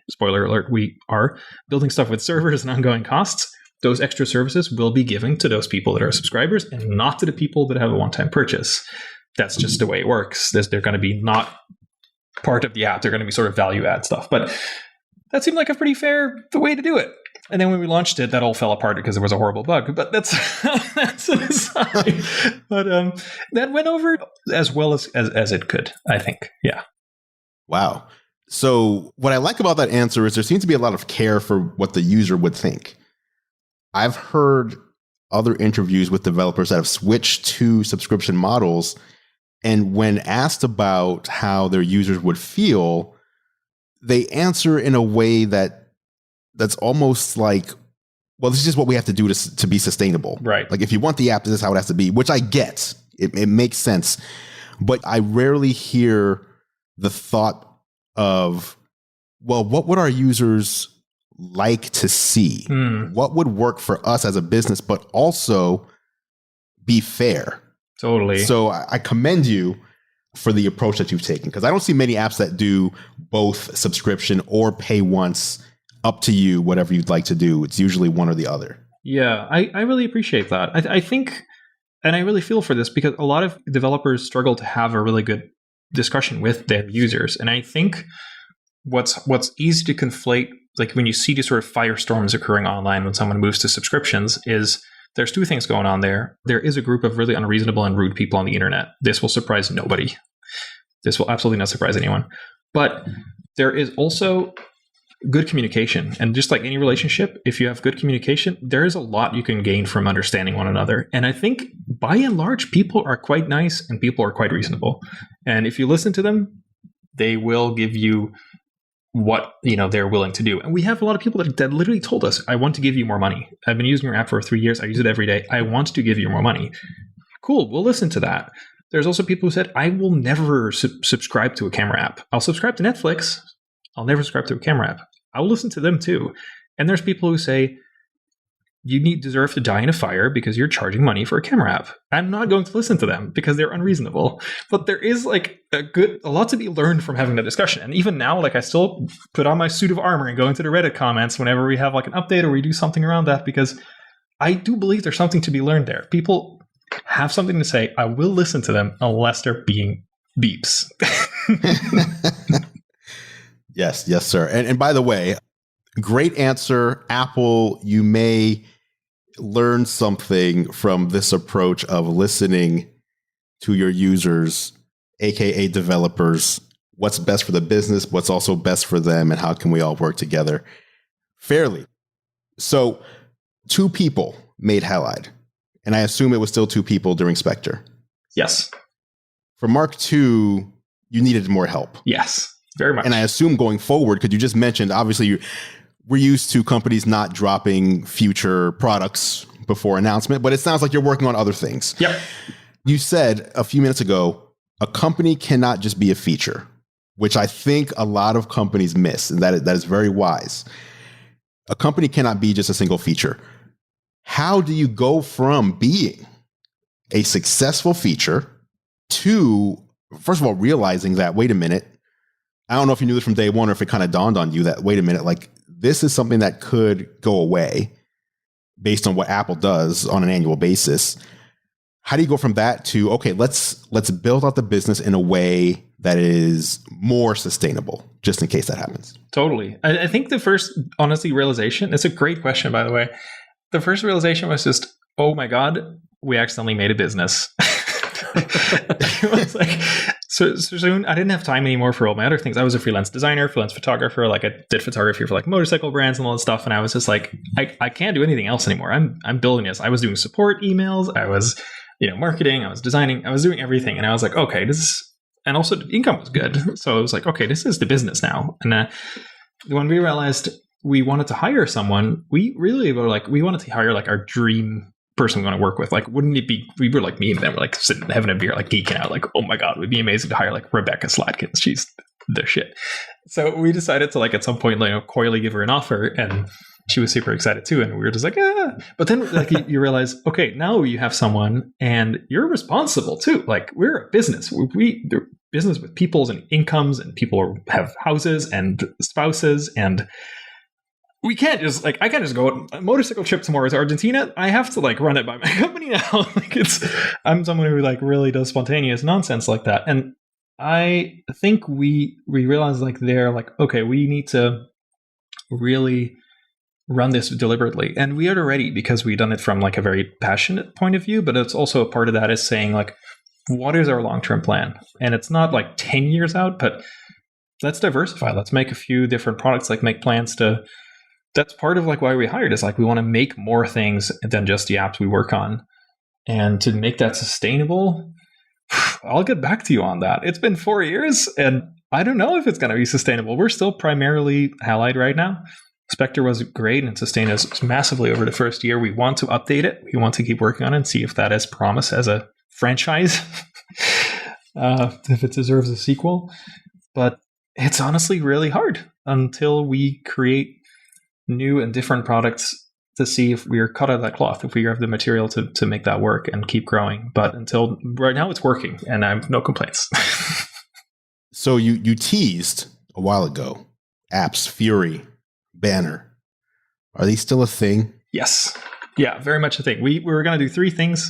spoiler alert, we are building stuff with servers and ongoing costs, those extra services will be given to those people that are subscribers and not to the people that have a one-time purchase. That's just the way it works. They're going to be not part of the app. They're going to be sort of value add stuff. But that seemed like a pretty fair way to do it. And then when we launched it, that all fell apart because there was a horrible bug. But that's an aside. But that went over as well as it could, I think. Yeah. Wow. So what I like about that answer is there seems to be a lot of care for what the user would think. I've heard other interviews with developers that have switched to subscription models, and when asked about how their users would feel, they answer in a way that's almost like, well, this is just what we have to do to be sustainable. Right. Like, if you want the app, this is how it has to be, which I get. It makes sense. But I rarely hear the thought of, well, what would our users like to see? What would work for us as a business, but also be fair? Totally. So I commend you for the approach that you've taken, because I don't see many apps that do both subscription or pay once. Up to you, whatever you'd like to do. It's usually one or the other. Yeah, I really appreciate that. I think, and I really feel for this, because a lot of developers struggle to have a really good discussion with their users. And I think what's easy to conflate, like when you see these sort of firestorms occurring online when someone moves to subscriptions, is there's two things going on there. There is a group of really unreasonable and rude people on the internet. This will surprise nobody. This will absolutely not surprise anyone. But there is also good communication. And just like any relationship, if you have good communication, there is a lot you can gain from understanding one another. And I think by and large, people are quite nice and people are quite reasonable. And if you listen to them, they will give you what they're willing to do. And we have a lot of people that literally told us, I want to give you more money. I've been using your app for 3 years. I use it every day. I want to give you more money. Cool. We'll listen to that. There's also people who said, I will never subscribe to a camera app. I'll subscribe to Netflix. I'll never subscribe to a camera app. I'll listen to them too. And there's people who say, you deserve to die in a fire because you're charging money for a camera app. I'm not going to listen to them because they're unreasonable. But there is like a lot to be learned from having that discussion. And even now, like, I still put on my suit of armor and go into the Reddit comments whenever we have like an update or we do something around that, because I do believe there's something to be learned there. People have something to say. I will listen to them unless they're being beeps. Yes, sir. And by the way, great answer, Apple. You may learn something from this approach of listening to your users, aka developers. What's best for the business, what's also best for them, and how can we all work together fairly? So 2 people made Halide, and I assume it was still 2 people during Spectre. Yes. For Mark II, you needed more help. Yes. Very much. And I assume going forward, because you just mentioned, obviously, we're used to companies not dropping future products before announcement, but it sounds like you're working on other things. Yep. You said a few minutes ago, a company cannot just be a feature, which I think a lot of companies miss, and that is very wise. A company cannot be just a single feature. How do you go from being a successful feature to, first of all, realizing that, wait a minute, I don't know if you knew this from day one or if it kind of dawned on you that, wait a minute, like, this is something that could go away based on what Apple does on an annual basis. How do you go from that to, okay, let's build out the business in a way that is more sustainable, just in case that happens? Totally. I think the first, honestly, realization, it's a great question, by the way. The first realization was just, oh my God, we accidentally made a business. It was like, so soon I didn't have time anymore for all my other things. I was a freelance designer, freelance photographer. Like, I did photography for like motorcycle brands and all that stuff. And I was just like, I can't do anything else anymore. I'm building this. I was doing support emails. I was, marketing. I was designing. I was doing everything. And I was like, okay, and also the income was good. So I was like, okay, this is the business now. And when we realized we wanted to hire someone, we really were like, we wanted to hire like our dream person we want to work with. Like, wouldn't it be, we were like, me and them were like sitting having a beer, like geeking out, like, oh my God, it would be amazing to hire like Rebecca Slatkins. She's the shit. So we decided to like at some point, like, coyly give her an offer, and she was super excited too. And we were just like, ah. But then like you realize, okay, now you have someone and you're responsible too. Like, we're a business. We're business with peoples and incomes, and people have houses and spouses, and we can't just like, I can't just go on a motorcycle trip tomorrow to Argentina. I have to like run it by my company now. Like, I'm someone who like really does spontaneous nonsense like that. And I think we realized like they're like, okay, we need to really run this deliberately. And we are ready because we've done it from like a very passionate point of view, but it's also a part of that is saying like, what is our long-term plan? And it's not like 10 years out, but let's diversify. Let's make a few different products, like make plans to, that's part of like why we hired is like, we want to make more things than just the apps we work on. And to make that sustainable, I'll get back to you on that. It's been 4 years and I don't know if it's going to be sustainable. We're still primarily Halide right now. Spectre was great and sustained us massively over the first year. We want to update it. We want to keep working on it and see if that has promise as a franchise, if it deserves a sequel. But it's honestly really hard until we create new and different products to see if we are cut out of that cloth, if we have the material to make that work and keep growing. But until right now, it's working and I have no complaints. So you teased a while ago, apps, Fury, Banner. Are these still a thing? Yes. Yeah, very much a thing. We were going to do 3 things.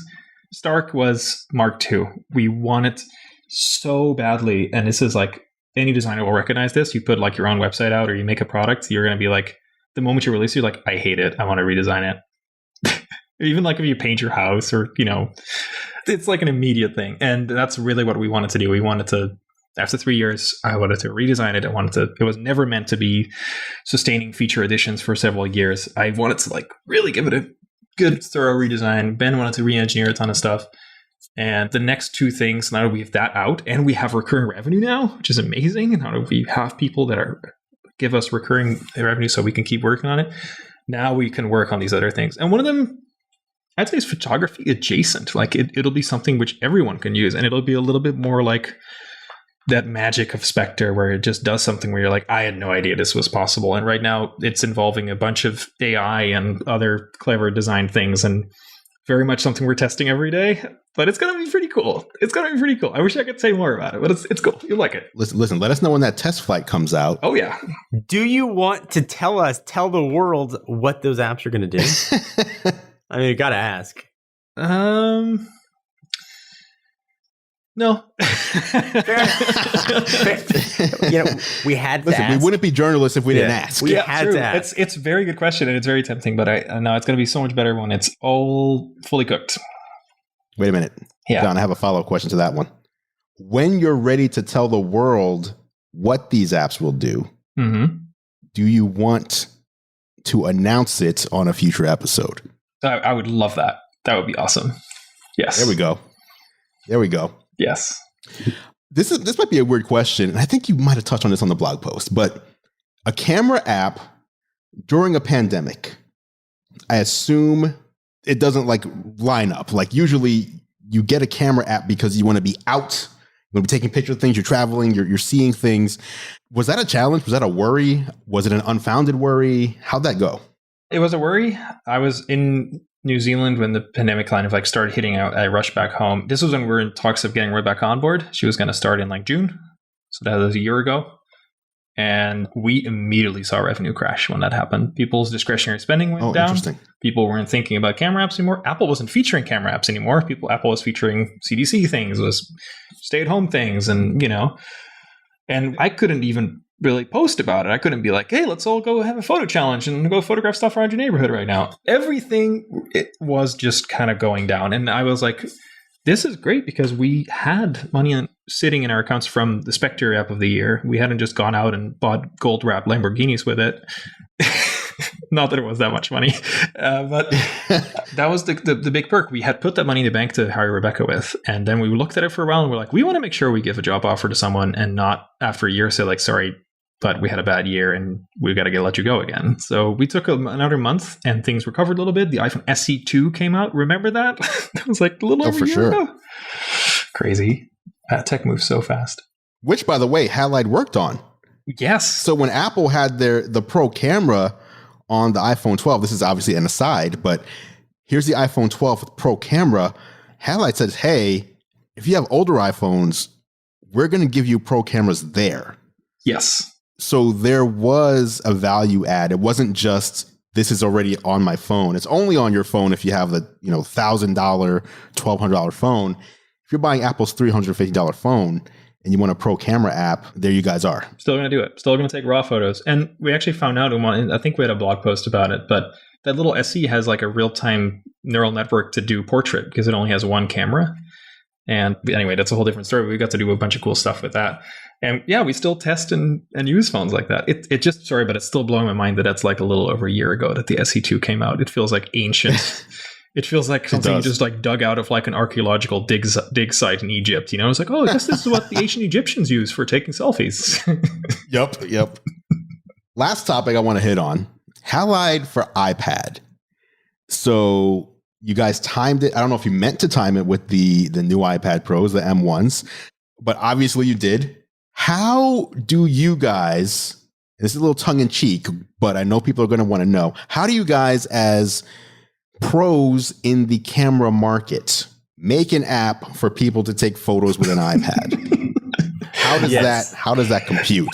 Stark was Mark II. We want it so badly. And this is like, any designer will recognize this. You put like your own website out or you make a product, you're going to be like, the moment you release it, you're like, I hate it. I want to redesign it. Even like if you paint your house or, it's like an immediate thing. And that's really what we wanted to do. We wanted to, after 3 years, I wanted to redesign it. It was never meant to be sustaining feature additions for several years. I wanted to like really give it a good, thorough redesign. Ben wanted to re-engineer a ton of stuff. And the next 2 things, now that we have that out and we have recurring revenue now, which is amazing. And now that we have people that give us recurring revenue so we can keep working on it. Now we can work on these other things. And one of them, I'd say, is photography adjacent. Like it'll be something which everyone can use. And it'll be a little bit more like that magic of Spectre where it just does something where you're like, I had no idea this was possible. And right now it's involving a bunch of AI and other clever design things and very much something we're testing every day. But it's going to be pretty cool. I wish I could say more about it, but it's cool. You'll like it. Listen, let us know when that test flight comes out. Oh, yeah. Do you want to tell the world what those apps are going to do? I mean, you got to ask. No. Fair. We had to Listen, ask. we wouldn't be journalists if we didn't ask. We had to ask. It's a very good question and it's very tempting, but I know it's going to be so much better when it's all fully cooked. Wait a minute. Yeah. John, I have a follow-up question to that one. When you're ready to tell the world what these apps will do, do you want to announce it on a future episode? I would love that. That would be awesome. Yes. There we go. Yes. This might be a weird question, and I think you might have touched on this on the blog post, but a camera app during a pandemic, I assume it doesn't like line up. Like usually you get a camera app because you want to be out, you want to be taking pictures of things, you're traveling, you're seeing things. Was that a challenge? Was that a worry? Was it an unfounded worry? How'd that go? It was a worry. I was in New Zealand when the pandemic kind of like started hitting out. I rushed back home. This was when we were in talks of getting Rebecca on board. She was going to start in like June. So that was a year ago. And we immediately saw revenue crash when that happened. People's discretionary spending went down. Interesting. People weren't thinking about camera apps anymore. Apple wasn't featuring camera apps anymore. Apple was featuring CDC things, was stay-at-home things, and and I couldn't even really post about it. I couldn't be like, hey, let's all go have a photo challenge and go photograph stuff around your neighborhood right now. Everything, it was just kind of going down. And I was like, this is great because we had money sitting in our accounts from the Spectre app of the year. We hadn't just gone out and bought gold wrapped Lamborghinis with it. Not that it was that much money, but that was the big perk. We had put that money in the bank to hire Rebecca with. And then we looked at it for a while and we're like, we want to make sure we give a job offer to someone and not after a year say like, sorry, but we had a bad year and we've got to let you go again. So we took another month and things recovered a little bit. The iPhone SE2 came out. Remember that? That was like a little over a year ago. Crazy. Tech moves so fast. Which, by the way, Halide worked on. Yes. So when Apple had the Pro camera on the iPhone 12, this is obviously an aside, but here's the iPhone 12 with Pro camera. Halide says, hey, if you have older iPhones, we're going to give you Pro cameras there. Yes. So there was a value add. It wasn't just, this is already on my phone. It's only on your phone if you have the $1,000, $1,200 phone. If you're buying Apple's $350 phone, and you want a pro camera app, there you guys are. Still going to do it. Still going to take raw photos. And we actually found out, I think we had a blog post about it, but that little SE has like a real-time neural network to do portrait because it only has one camera. And anyway, that's a whole different story. We got to do a bunch of cool stuff with that. And yeah, we still test and use phones like that. It just, sorry, but it's still blowing my mind that that's like a little over a year ago that the SE2 came out. It feels like ancient. It feels like something you just like dug out of like an archaeological dig site in Egypt. It's like, oh, I guess this is what the ancient Egyptians used for taking selfies. Yep. Last topic I want to hit on, Halide for iPad. So you guys timed it. I don't know if you meant to time it with the new iPad Pros, the M1s, but obviously you did. How do you guys, this is a little tongue in cheek, but I know people are going to want to know, how do you guys as pros in the camera market make an app for people to take photos with an iPad? How does that compute?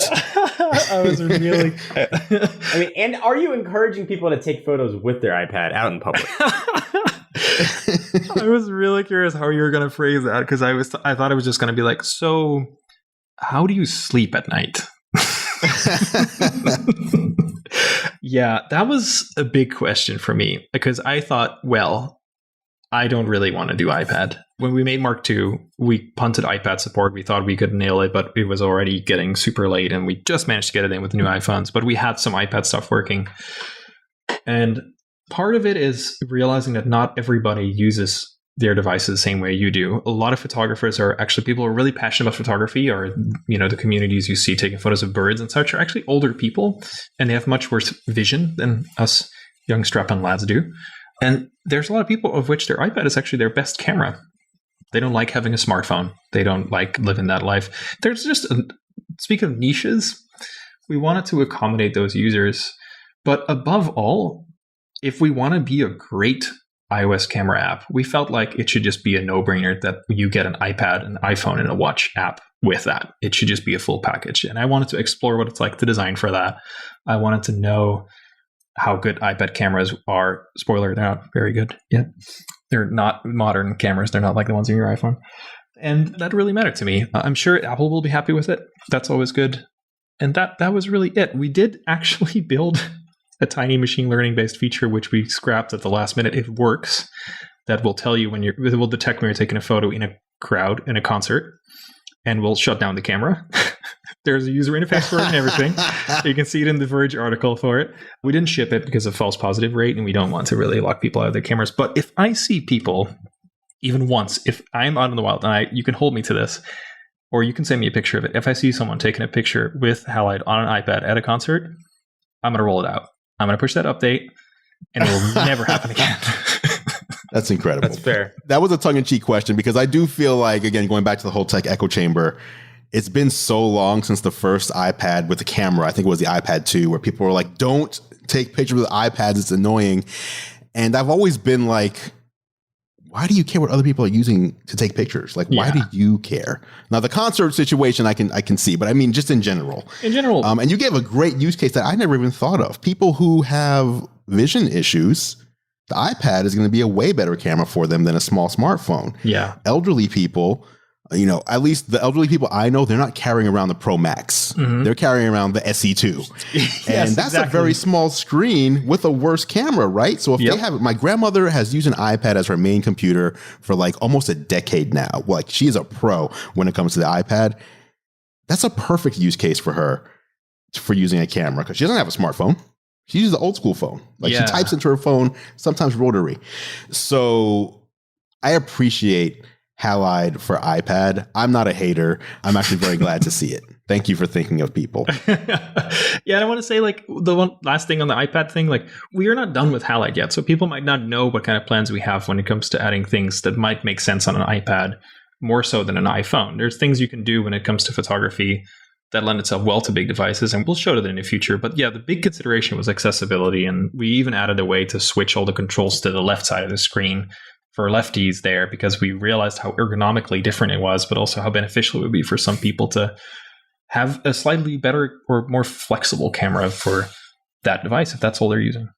I was really I mean, and are you encouraging people to take photos with their iPad out in public? I was really curious how you were going to phrase that because I thought it was just going to be like, so how do you sleep at night? Yeah, that was a big question for me because I thought, well, I don't really want to do iPad. When we made Mark II, we punted iPad support. We thought we could nail it, but it was already getting super late and we just managed to get it in with the new iPhones, but we had some iPad stuff working. And part of it is realizing that not everybody uses their devices the same way you do. A lot of photographers are actually people who are really passionate about photography, or the communities you see taking photos of birds and such are actually older people, and they have much worse vision than us young strap-on lads do. And there's a lot of people of which their iPad is actually their best camera. They don't like having a smartphone. They don't like living that life. There's just speaking of niches, we wanted to accommodate those users, but above all, if we want to be a great iOS camera app, we felt like it should just be a no-brainer that you get an iPad, an iPhone, and a watch app with that. It should just be a full package. And I wanted to explore what it's like to design for that. I wanted to know how good iPad cameras are. Spoiler, they're not very good yet. They're not modern cameras. They're not like the ones in your iPhone. And that really mattered to me. I'm sure Apple will be happy with it. That's always good. And that was really it. We did actually build a tiny machine learning based feature, which we scrapped at the last minute. It works. That will tell you it will detect when you're taking a photo in a crowd, in a concert, and will shut down the camera. There's a user interface for it and everything. You can see it in the Verge article for it. We didn't ship it because of false positive rate, and we don't want to really lock people out of their cameras. But if I see people, even once, if I'm out in the wild, and you can hold me to this, or you can send me a picture of it. If I see someone taking a picture with Halide on an iPad at a concert, I'm going to roll it out. I'm going to push that update, and it will never happen again. That's incredible. That's fair. That was a tongue-in-cheek question because I do feel like, again, going back to the whole tech echo chamber, it's been so long since the first iPad with the camera. I think it was the iPad 2, where people were like, don't take pictures with iPads. It's annoying. And I've always been like, why do you care what other people are using to take pictures? Like, why do you care? Now, the concert situation I can see, but I mean, just in general. In general. And you gave a great use case that I never even thought of. People who have vision issues, the iPad is going to be a way better camera for them than a small smartphone. Yeah. Elderly people, at least the elderly people I know, they're not carrying around the Pro Max. Mm-hmm. They're carrying around the SE2. Yes, and that's exactly. A very small screen with a worse camera, right? So if they have it, my grandmother has used an iPad as her main computer for like almost a decade now. Like, she is a pro when it comes to the iPad. That's a perfect use case for her for using a camera because she doesn't have a smartphone. She uses the old school phone. Like, she types into her phone, sometimes rotary. So I appreciate Halide for iPad. I'm not a hater. I'm actually very glad to see it. Thank you for thinking of people. Yeah, I want to say, like, the one last thing on the iPad thing, like, we are not done with Halide yet. So people might not know what kind of plans we have when it comes to adding things that might make sense on an iPad more so than an iPhone. There's things you can do when it comes to photography that lend itself well to big devices, and we'll show that in the future. But yeah, the big consideration was accessibility, and we even added a way to switch all the controls to the left side of the screen for lefties there, because we realized how ergonomically different it was, but also how beneficial it would be for some people to have a slightly better or more flexible camera for that device if that's all they're using.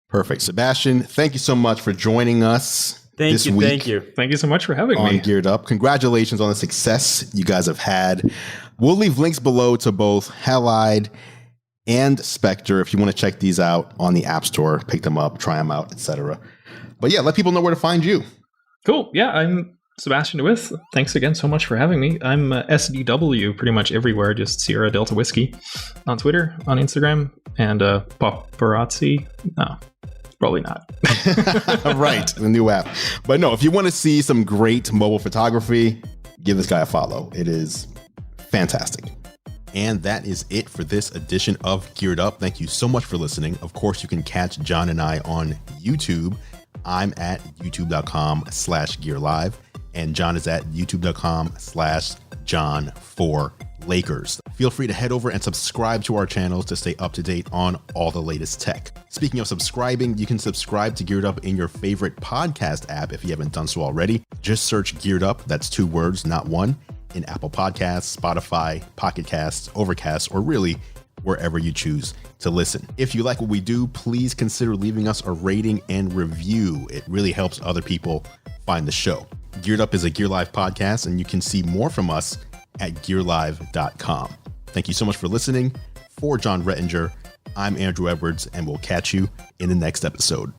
Perfect. Sebastiaan, thank you so much for joining us. this week. Thank you. Thank you so much for having on me. Geared Up. Congratulations on the success you guys have had. We'll leave links below to both Halide and Spectre if you want to check these out on the App Store, pick them up, try them out, etc. But yeah, let people know where to find you. Cool. Yeah, I'm Sebastiaan DeWith. Thanks again so much for having me. I'm SDW pretty much everywhere, just Sierra Delta Whiskey on Twitter, on Instagram, and Paparazzi. No, probably not. Right, the new app. But no, if you want to see some great mobile photography, give this guy a follow. It is fantastic. And that is it for this edition of Geared Up. Thank you so much for listening. Of course, you can catch John and I on YouTube. I'm at youtube.com/gearlive. And John is at youtube.com/John4Lakers. Feel free to head over and subscribe to our channels to stay up to date on all the latest tech. Speaking of subscribing, you can subscribe to Geared Up in your favorite podcast app if you haven't done so already. Just search Geared Up, that's 2 words, not one, in Apple Podcasts, Spotify, Pocket Casts, Overcast, or really wherever you choose to listen. If you like what we do, please consider leaving us a rating and review. It really helps other people find the show. Geared Up is a Gear Live podcast, and you can see more from us at gearlive.com. Thank you so much for listening. For John Rettinger, I'm Andrew Edwards, and we'll catch you in the next episode.